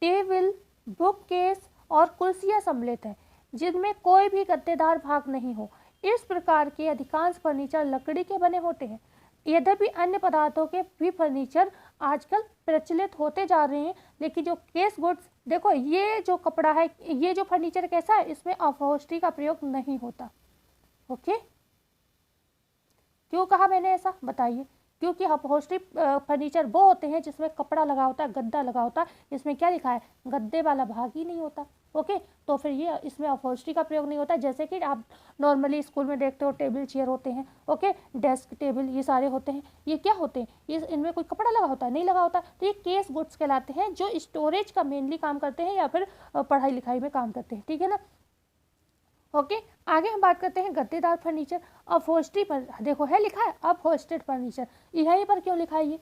table, book case और कुर्सियाँ सम्मिलित हैं, जिनमें कोई भी गद्देदार भाग नहीं हो। इस प्रकार के अधिकांश फर्नीचर लकड़ी के बने होते हैं। यद्यपि अन्य पदार्थों के भी फर्नीचर आजकल प्रचलित होते जा रहे हैं, लेकिन जो केस गुड्स, देखो ये जो कपड़ा है, ये जो फर्नीचर कैसा है, इसमें अपहोल्स्ट्री का प्रयोग नहीं होता, ओके। क्यों कहा मैंने ऐसा, बताइए। क्योंकि अपहोल्स्ट्री फर्नीचर वो होते हैं जिसमें कपड़ा लगा होता है, गद्दा लगा होता है, इसमें क्या लिखा है, गद्दे वाला भाग ही नहीं होता, ओके। तो फिर ये इसमें अपहोल्स्ट्री का प्रयोग नहीं होता। जैसे कि आप नॉर्मली स्कूल में देखते हो टेबल चेयर होते हैं, ओके, डेस्क टेबल, ये सारे होते हैं, ये क्या होते हैं, ये इनमें कोई कपड़ा लगा होता है, नहीं लगा होता। तो ये केस गुड्स कहलाते हैं, जो स्टोरेज का मेनली काम करते हैं या फिर पढ़ाई लिखाई में काम करते हैं, ठीक है ना, ओके। आगे हम बात करते हैं गद्देदार फर्नीचर। अपहोल्स्ट्री पर देखो है लिखा है अपहोल्स्टेड फर्नीचर, यहीं पर क्यों लिखा है, ये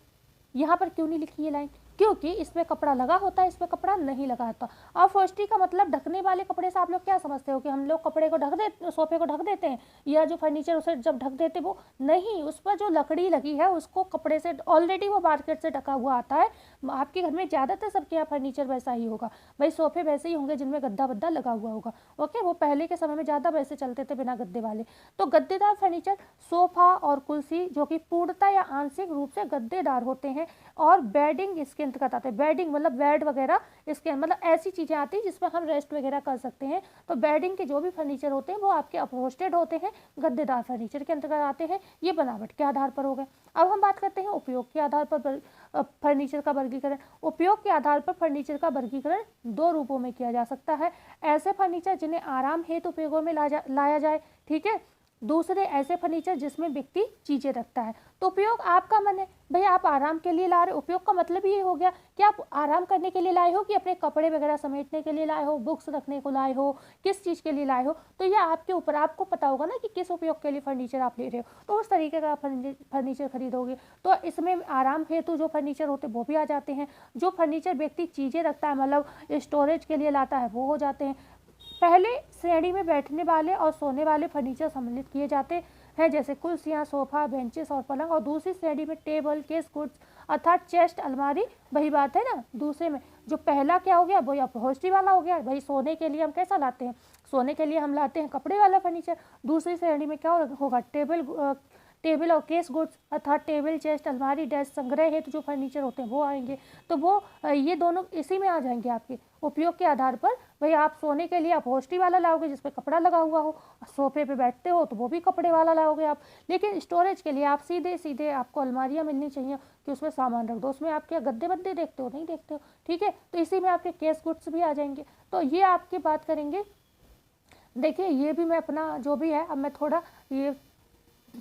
यहाँ पर क्यों नहीं लिखी है लाइन, क्योंकि इसमें कपड़ा लगा होता है, इसमें कपड़ा नहीं लगा होता। अपहोल्स्ट्री का मतलब ढकने वाले कपड़े से आप लोग क्या समझते हो कि हम लोग कपड़े को ढक देते, सोफे को ढक देते हैं, या जो फर्नीचर उसे जब ढक देते वो नहीं, उस पर जो लकड़ी लगी है उसको कपड़े से ऑलरेडी वो मार्केट से ढका हुआ आता है। आपके घर में ज़्यादातर सबके यहाँ फर्नीचर वैसा ही होगा, भाई सोफे वैसे ही होंगे जिनमें गद्दा वद्दा लगा हुआ होगा, ओके। वो पहले के समय में ज़्यादा वैसे चलते थे बिना गद्दे वाले। तो गद्देदार फर्नीचर सोफा और कुर्सी जो कि पूर्णतः या आंशिक रूप से गद्देदार होते हैं, और बेडिंग इसके अंतर्गत आते हैं। बेडिंग मतलब बेड वगैरह, इसके मतलब ऐसी चीज़ें आती हैं जिसमें हम रेस्ट वगैरह कर सकते हैं। तो बेडिंग के जो भी फर्नीचर होते हैं वो आपके अपहोल्स्टेड होते हैं, गद्देदार फर्नीचर के अंतर्गत आते हैं। ये बनावट के आधार पर हो गए। अब हम बात करते हैं उपयोग के आधार पर फर्नीचर का वर्गीकरण। उपयोग के आधार पर फर्नीचर का वर्गीकरण 2 रूपों में किया जा सकता है। ऐसे फर्नीचर जिन्हें आराम हेतु उपयोगों में लाया जाए, ठीक है। दूसरे ऐसे फर्नीचर जिसमें व्यक्ति चीज़ें रखता है। तो उपयोग आपका मन है, भाई आप आराम के लिए ला रहे हो। उपयोग का मतलब ये हो गया कि आप आराम करने के लिए लाए हो कि अपने कपड़े वगैरह समेटने के लिए लाए हो, बुक्स रखने को लाए हो, किस चीज़ के लिए लाए हो। तो ये आपके ऊपर, आपको पता होगा ना कि किस उपयोग के लिए फर्नीचर आप ले रहे हो, तो उस तरीके का फर्नीचर खरीदोगे। तो इसमें आराम हेतु जो फर्नीचर होते हैं वो भी आ जाते हैं। जो फर्नीचर व्यक्ति चीज़ें रखता है, मतलब स्टोरेज के लिए लाता है, वो हो जाते हैं। पहले श्रेणी में बैठने वाले और सोने वाले फर्नीचर सम्मिलित किए जाते हैं, जैसे कुर्सियाँ, सोफ़ा, बेंचेस और पलंग। और दूसरी श्रेणी में टेबल, केस गुड्स अर्थात चेस्ट, अलमारी। वही बात है ना, दूसरे में जो पहला क्या हो गया, वही अपहोल्स्ट्री वाला हो गया। भाई सोने के लिए हम कैसा लाते हैं, सोने के लिए हम लाते हैं कपड़े वाला फर्नीचर। दूसरी श्रेणी में क्या होगा, टेबल और केस गुड्स अर्थात टेबल, चेस्ट, अलमारी, डेस्क, संग्रह हेतु जो फर्नीचर होते हैं वो आएंगे। तो वो ये दोनों इसी में आ जाएंगे आपके उपयोग के आधार पर। भाई आप सोने के लिए अपहोल्स्ट्री वाला लाओगे जिसपे कपड़ा लगा हुआ हो, सोफे पे बैठते हो तो वो भी कपड़े वाला लाओगे आप। लेकिन स्टोरेज के लिए आप सीधे आपको अलमारियाँ मिलनी चाहिए कि उसमें सामान रख दो। उसमें आप क्या गद्दे बद्दे देखते हो, नहीं देखते हो, ठीक है। तो इसी में आपके केस गुड्स भी आ जाएंगे। तो ये आपकी बात करेंगे। देखिए ये भी मैं अपना जो भी है, अब मैं थोड़ा ये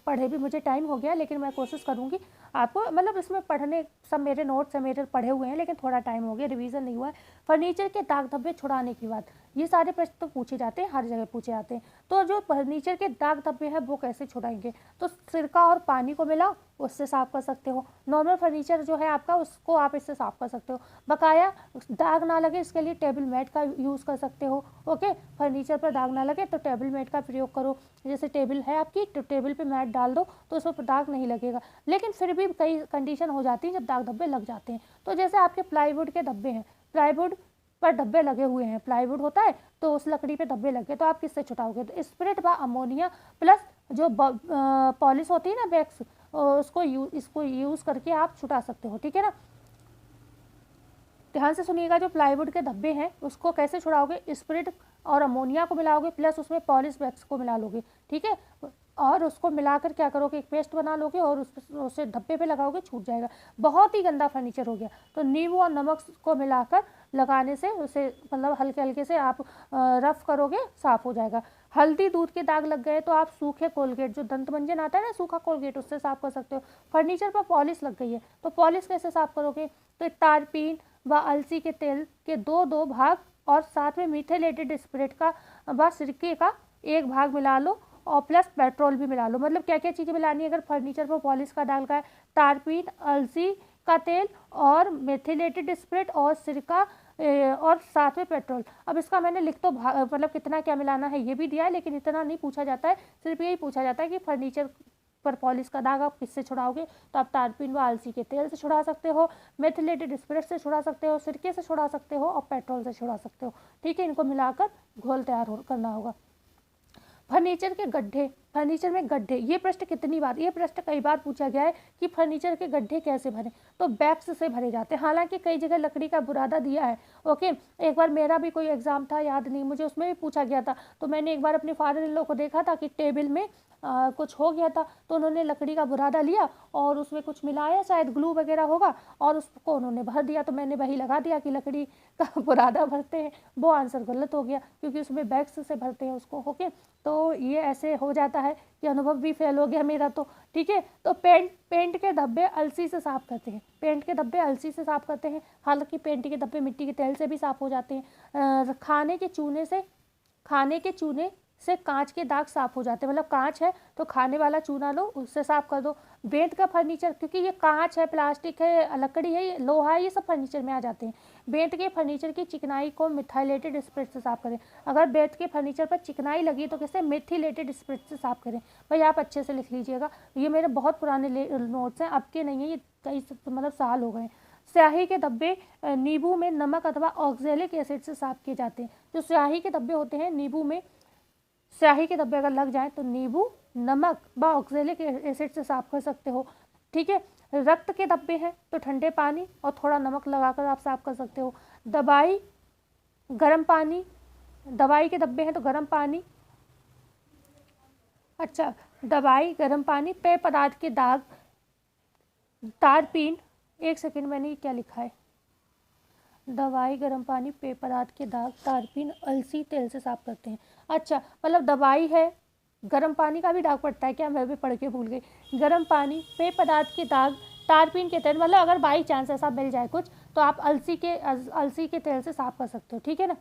पढ़े भी मुझे टाइम हो गया, लेकिन मैं कोशिश करूँगी आपको, मतलब इसमें पढ़ने सब मेरे नोट्स हैं, मेरे पढ़े हुए हैं, लेकिन थोड़ा टाइम हो गया, रिवीजन नहीं हुआ है। फर्नीचर के दाग धब्बे छुड़ाने की बात, ये सारे प्रश्न तो पूछे जाते हैं, हर जगह पूछे जाते हैं। तो जो फर्नीचर के दाग धब्बे हैं वो कैसे छुड़ाएंगे, तो सिरका और पानी को मिलाओ, उससे साफ कर सकते हो। नॉर्मल फर्नीचर जो है आपका, उसको आप इससे साफ कर सकते हो। बकाया दाग ना लगे इसके लिए टेबल मैट का यूज़ कर सकते हो। ओके, फर्नीचर पर दाग ना लगे तो टेबल मैट का प्रयोग करो। जैसे टेबल है आपकी, तो टेबल पे मैट डाल दो तो उस पर दाग नहीं लगेगा। लेकिन फिर भी कई कंडीशन हो जाती है जब दाग धब्बे लग जाते हैं। तो जैसे आपके प्लाईवुड के धब्बे हैं, प्लाईवुड पर धब्बे लगे हुए हैं, प्लाईवुड होता है तो उस लकड़ी पे धब्बे लगे, तो आप किससे छुटाओगे, तो स्पिरिट व अमोनिया प्लस जो पॉलिश होती है ना वैक्स, इसको यूज़ करके आप छुटा सकते हो, ठीक है ना। ध्यान से सुनिएगा, जो प्लाईवुड के धब्बे हैं उसको कैसे छुड़ाओगे, स्पिरिट और अमोनिया को मिलाओगे प्लस उसमें पॉलिश वैक्स को मिला लोगे, ठीक है। और उसको मिलाकर क्या करोगे, एक पेस्ट बना लोगे और उसे धब्बे पे लगाओगे, छूट जाएगा। बहुत ही गंदा फर्नीचर हो गया तो नींबू और नमक को मिलाकर लगाने से उसे मतलब हल्के हल्के से आप रफ करोगे, साफ हो जाएगा। हल्दी दूध के दाग लग गए तो आप सूखे कोलगेट, जो दंत मंजन आता है ना सूखा कोलगेट, उससे साफ कर सकते हो। फर्नीचर पर पॉलिश लग गई है तो पॉलिश कैसे साफ करोगे, तो तारपीन व अलसी के तेल के दो भाग और साथ में मिथाइलेटेड स्पिरिट का व सिरके का एक भाग मिला लो और प्लस पेट्रोल भी मिला लो। मतलब क्या क्या चीज़ें मिलानी है अगर फर्नीचर पर पॉलिश का डाल का है, तारपीन, अलसी का तेल और मेथिलेटेड स्पिरिट और सिरका और साथ में पेट्रोल। अब इसका मैंने लिख तो मतलब कितना क्या मिलाना है ये भी दिया है, लेकिन इतना नहीं पूछा जाता है, सिर्फ यही पूछा जाता है कि फर्नीचर पर पॉलिश का दाग आप किससे छुड़ाओगे, तो आप तारपीन व अलसी के तेल से छुड़ा सकते हो, मेथिलेटेड स्पिरिट से छुड़ा सकते हो, सिरके से छुड़ा सकते हो और पेट्रोल से छुड़ा सकते हो, ठीक है। इनको मिलाकर घोल तैयार करना होगा। फर्नीचर के गड्ढे, फर्नीचर में गड्ढे, ये प्रश्न कितनी बार, ये प्रश्न कई बार पूछा गया है कि फर्नीचर के गड्ढे कैसे भरें, तो बैग्स से भरे जाते हैं। हालांकि कई जगह लकड़ी का बुरादा दिया है। ओके, एक बार मेरा भी कोई एग्जाम था, याद नहीं मुझे, उसमें भी पूछा गया था। तो मैंने एक बार अपने फादर इन लॉ को देखा था कि टेबल में कुछ हो गया था तो उन्होंने लकड़ी का बुरादा लिया और उसमें कुछ मिलाया, शायद ग्लू वगैरह होगा, और उसको उन्होंने भर दिया। तो मैंने वही लगा दिया कि लकड़ी का बुरादा भरते हैं। वो आंसर गलत हो गया क्योंकि उसमें बैग्स से भरते हैं उसको। ओके, तो ये ऐसे हो जाता है कि अनुभव भी फेल हो गया मेरा तो, ठीक है। तो पेंट के धब्बे अलसी से साफ करते हैं, पेंट के धब्बे अलसी से साफ करते हैं। हालांकि पेंट के धब्बे मिट्टी के तेल से भी साफ हो जाते हैं। खाने के चूने से कांच के दाग साफ हो जाते हैं। मतलब कांच है तो खाने वाला चूना लो, उससे साफ कर दो। बेंत का फर्नीचर, क्योंकि ये कांच है, प्लास्टिक है, लकड़ी है, लोहा है, ये सब फर्नीचर में आ जाते हैं। बेंत के फर्नीचर की चिकनाई को मिथाइलेटेड स्पिरिट से साफ करें। अगर बेंत के फर्नीचर पर चिकनाई लगी तो किससे, मिथिलेटेड स्पिरिट से साफ करें। भाई आप अच्छे से लिख लीजिएगा, ये मेरे बहुत पुराने नोट्स हैं, अब के नहीं है, ये कई मतलब साल हो गए। स्याही के धब्बे नींबू में नमक अथवा ऑक्जेलिक एसिड से साफ किए जाते हैं। जो स्याही के धब्बे होते हैं, नींबू में स्याही के धब्बे अगर लग जाए तो नींबू, नमक व ऑक्जेलिक एसिड से साफ कर सकते हो, ठीक है। रक्त के धब्बे हैं तो ठंडे पानी और थोड़ा नमक लगाकर आप साफ कर सकते हो। दवाई के धब्बे हैं तो गर्म पानी, अच्छा, दवाई, गर्म पानी, पेय पदार्थ के दाग, तारपीन, एक सेकेंड मैंने ये क्या लिखा है, दवाई, गर्म पानी, पेय पदार्थ के दाग, तारपीन, अलसी तेल से साफ करते हैं। अच्छा, मतलब दवाई है, गर्म पानी का भी दाग पड़ता है क्या, मैं भी पढ़ के भूल गई। गर्म पानी, पेय पदार्थ के दाग, तारपीन के तेल, मतलब अगर बाई चांस ऐसा मिल जाए कुछ तो आप अलसी के तेल से साफ कर सकते हो, ठीक है ना।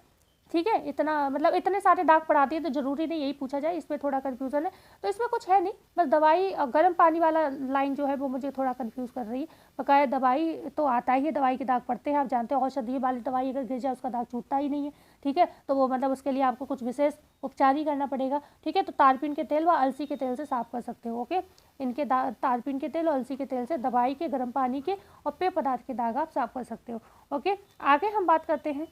ठीक है, इतना मतलब इतने सारे दाग पढ़ा दिए तो ज़रूरी नहीं यही पूछा जाए, इसमें थोड़ा कन्फ्यूज़न है। तो इसमें कुछ है नहीं, बस दवाई गर्म पानी वाला लाइन जो है वो मुझे थोड़ा कन्फ्यूज़ कर रही है। बकाया दवाई तो आता ही है, दवाई के दाग पड़ते हैं, आप जानते हैं। औषधि वाली दवाई अगर गिर जाए उसका दाग छूटता ही नहीं है, ठीक है। तो वो मतलब उसके लिए आपको कुछ विशेष उपचार ही करना पड़ेगा, ठीक है। तो तारपीन के तेल व अलसी के तेल से साफ़ कर सकते हो, ओके। इनके तारपीन के तेल और अलसी के तेल से दवाई के, गर्म पानी के और पेय पदार्थ के दाग आप साफ़ कर सकते हो, ओके। आगे हम बात करते हैं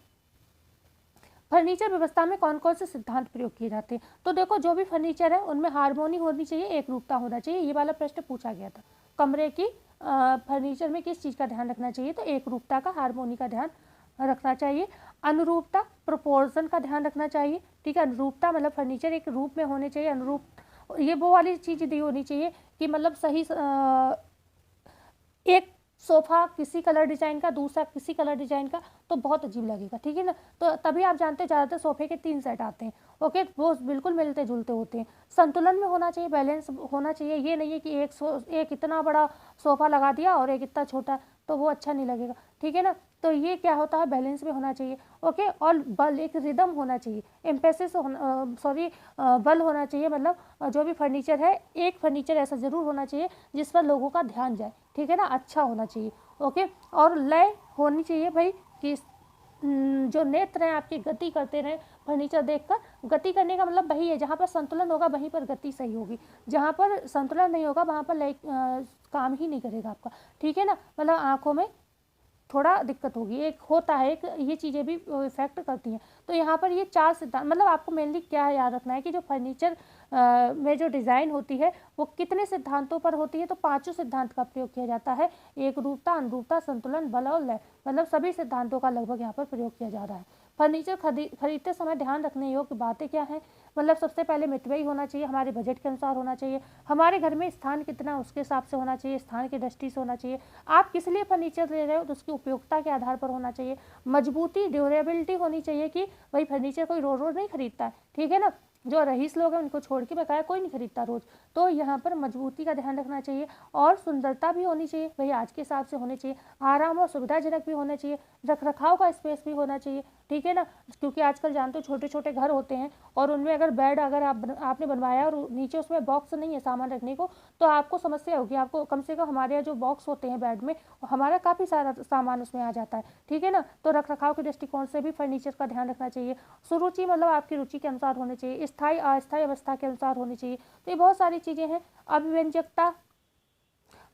फर्नीचर व्यवस्था में कौन कौन से सिद्धांत प्रयोग किए जाते हैं। तो देखो, जो भी फर्नीचर है उनमें हार्मोनी होनी चाहिए, एक रूपता होना चाहिए। ये वाला प्रश्न पूछा गया था, कमरे की फर्नीचर में किस चीज़ का ध्यान रखना चाहिए, तो एक रूपता का, हार्मोनी का ध्यान रखना चाहिए। अनुरूपता, प्रोपोर्शन का ध्यान रखना चाहिए, ठीक है। अनुरूपता मतलब फर्नीचर एक रूप में होने चाहिए, अनुरूप ये वो वाली चीज़ दी होनी चाहिए कि मतलब सही एक सोफ़ा किसी कलर डिज़ाइन का, दूसरा किसी कलर डिज़ाइन का, तो बहुत अजीब लगेगा, ठीक है ना। तो तभी आप जानते हैं ज़्यादातर सोफ़े के 3 सेट आते हैं, ओके। वो बिल्कुल मिलते जुलते होते हैं। संतुलन में होना चाहिए, बैलेंस होना चाहिए। ये नहीं है कि एक इतना बड़ा सोफ़ा लगा दिया और एक इतना छोटा, तो वो अच्छा नहीं लगेगा, ठीक है ना। तो ये क्या होता है, बैलेंस में होना चाहिए, ओके। और बल, एक रिदम होना चाहिए, एम्फेसिस बल होना चाहिए। मतलब जो भी फर्नीचर है, एक फर्नीचर ऐसा ज़रूर होना चाहिए जिस पर लोगों का ध्यान जाए, ठीक है ना, अच्छा होना चाहिए, ओके। और लय होनी चाहिए भाई, कि जो नेत्र हैं आपकी गति करते रहें फर्नीचर देखकर। गति करने का मतलब वही है, जहाँ पर संतुलन होगा वहीं पर गति सही होगी, जहाँ पर संतुलन नहीं होगा वहाँ पर लय काम ही नहीं करेगा आपका, ठीक है ना। मतलब आँखों में थोड़ा दिक्कत होगी, एक होता है, एक ये चीज़ें भी इफेक्ट करती हैं। तो यहाँ पर ये 4 सिद्धांत, मतलब आपको मेनली क्या याद रखना है कि जो फर्नीचर में जो डिज़ाइन होती है वो कितने सिद्धांतों पर होती है, तो 5 सिद्धांत का प्रयोग किया जाता है। एक रूपता, अनुरूपता, संतुलन, बल और लय, मतलब सभी सिद्धांतों का लगभग यहाँ पर प्रयोग किया जा रहा है। फर्नीचर खरीदते समय ध्यान रखने योग्य बातें क्या हैं, मतलब सबसे पहले मितव्ययी होना चाहिए, हमारे बजट के अनुसार होना चाहिए, हमारे घर में स्थान कितना उसके हिसाब से होना चाहिए, स्थान की दृष्टि से होना चाहिए। आप किस लिए फर्नीचर ले रहे हो तो उसकी उपयोगिता के आधार पर होना चाहिए। मजबूती, ड्यूरेबिलिटी होनी चाहिए कि भाई फर्नीचर कोई रोज रोज नहीं खरीदता है, ठीक है ना। जो रईस लोग हैं उनको छोड़ के बकाया कोई नहीं खरीदता रोज, तो यहाँ पर मजबूती का ध्यान रखना चाहिए। और सुंदरता भी होनी चाहिए भाई, आज के हिसाब से होनी चाहिए। आराम और सुविधाजनक भी होना चाहिए, रख रखाव का स्पेस भी होना चाहिए, ठीक है ना। क्योंकि आजकल जानते हो छोटे छोटे घर होते हैं और उनमें अगर बेड अगर आपने बनवाया और नीचे उसमें बॉक्स नहीं है सामान रखने को, तो आपको समस्या होगी। आपको कम से कम, हमारे यहाँ जो बॉक्स होते हैं बेड में, हमारा काफ़ी सारा सामान उसमें आ जाता है, ठीक है ना। तो रख रखाव के दृष्टिकोण से भी फर्नीचर का ध्यान रखना चाहिए। सुरुचि मतलब आपकी रुचि के अनुसार होने चाहिए, स्थायी अस्थायी अवस्था के अनुसार होनी चाहिए। तो ये बहुत सारी चीज़ें हैं। अभिव्यंजकता,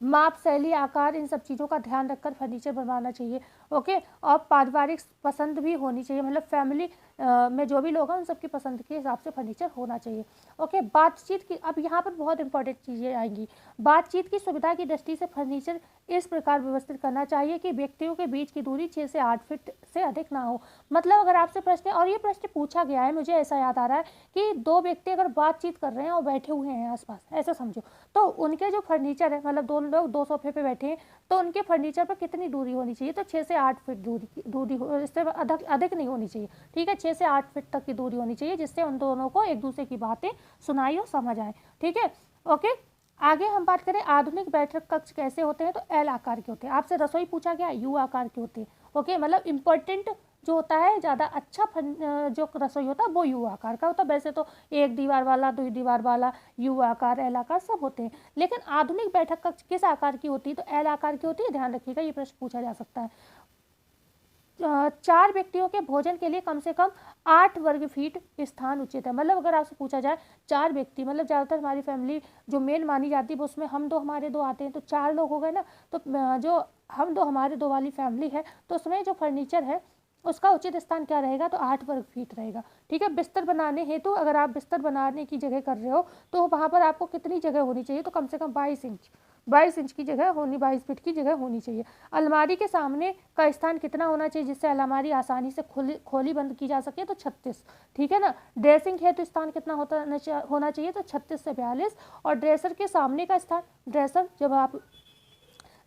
माप, शैली, आकार, इन सब चीज़ों का ध्यान रखकर फर्नीचर बनवाना चाहिए, ओके। और पारिवारिक पसंद भी होनी चाहिए, मतलब फैमिली में जो भी लोग हैं उन सबकी पसंद के हिसाब से फर्नीचर होना चाहिए, ओके। बातचीत की, अब यहाँ पर बहुत इंपॉर्टेंट चीज़ें आएंगी। बातचीत की सुविधा की दृष्टि से फर्नीचर इस प्रकार व्यवस्थित करना चाहिए कि व्यक्तियों के बीच की दूरी 6 से 8 फीट से अधिक ना हो। मतलब अगर आपसे प्रश्न, और ये प्रश्न पूछा गया है, मुझे ऐसा याद आ रहा है कि 2 व्यक्ति अगर बातचीत कर रहे हैं और बैठे हुए हैं आसपास, ऐसा समझो, तो उनके जो फर्नीचर है, मतलब 2 लोग 2 सोफे पे बैठे हैं, तो उनके फर्नीचर पर कितनी दूरी होनी चाहिए, तो 6 से 8 फीट दूरी इससे अधिक नहीं होनी चाहिए, ठीक है। 6 से 8 फीट तक की दूरी होनी चाहिए, जिससे उन दोनों को एक दूसरे की बातें सुनाई और समझ आए, ठीक है, ओके। आगे हम बात करें आधुनिक बैठक कक्ष कैसे होते हैं, तो एल आकार के होते हैं। आपसे रसोई पूछा गया, यू आकार के होते हैं, ओके। मतलब इंपॉर्टेंट जो होता है, ज़्यादा अच्छा जो रसोई होता है वो यू आकार का होता है। वैसे तो 1 दीवार वाला, 2 दीवार वाला, यू आकार, एल आकार सब होते हैं, लेकिन आधुनिक बैठक कक्ष किस आकार की होती है, तो एल आकार की होती है। ध्यान रखिएगा, ये प्रश्न पूछा जा सकता है। 4 व्यक्तियों के भोजन के लिए कम से कम 8 वर्ग फीट स्थान उचित है। मतलब अगर आपसे पूछा जाए 4 व्यक्ति, मतलब ज़्यादातर हमारी फैमिली जो मेन मानी जाती है वो उसमें हम 2 हमारे 2 आते हैं, तो 4 लोग हो गए ना। तो जो हम 2 हमारे 2 वाली फैमिली है, तो उसमें जो फर्नीचर है उसका उचित स्थान क्या रहेगा, तो 8 वर्ग फीट रहेगा, ठीक है। बिस्तर बनाने हेतु, तो अगर आप बिस्तर बनाने की जगह कर रहे हो तो वहाँ पर आपको कितनी जगह होनी चाहिए, तो कम से कम 22 इंच की जगह होनी, 22 फीट की जगह होनी चाहिए। अलमारी के सामने का स्थान कितना होना चाहिए जिससे अलमारी आसानी से खोली बंद की जा सके, तो 36, ठीक है ना। ड्रेसिंग हेतु स्थान कितना होना चाहिए, तो 36 से 42। और ड्रेसर के सामने का स्थान, ड्रेसर जब आप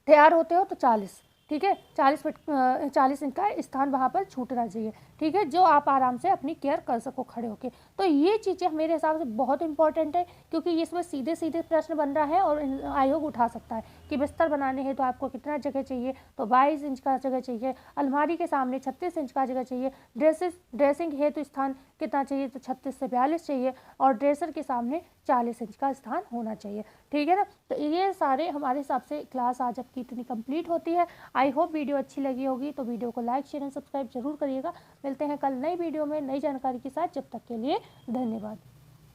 तैयार होते हो तो 40, ठीक है, 40 इंच का स्थान वहाँ पर छूटना चाहिए, ठीक है, जो आप आराम से अपनी केयर कर सको खड़े होके। तो ये चीज़ें मेरे हिसाब से बहुत इंपॉर्टेंट है, क्योंकि इसमें सीधे सीधे प्रश्न बन रहा है और आयोग उठा सकता है कि बिस्तर बनाने हैं तो आपको कितना जगह चाहिए, तो 22 इंच का जगह चाहिए, अलमारी के सामने 36 इंच का जगह चाहिए, ड्रेसिंग है तो स्थान कितना चाहिए, तो 36 से 42 चाहिए, और ड्रेसर के सामने 40 इंच का स्थान होना चाहिए, ठीक है ना। तो ये सारे हमारे हिसाब से क्लास आज आपकी इतनी कंप्लीट होती है। आई होप वीडियो अच्छी लगी होगी, तो वीडियो को लाइक शेयर एंड सब्सक्राइब जरूर करिएगा। मिलते हैं कल नई वीडियो में नई जानकारी के साथ, जब तक के लिए धन्यवाद।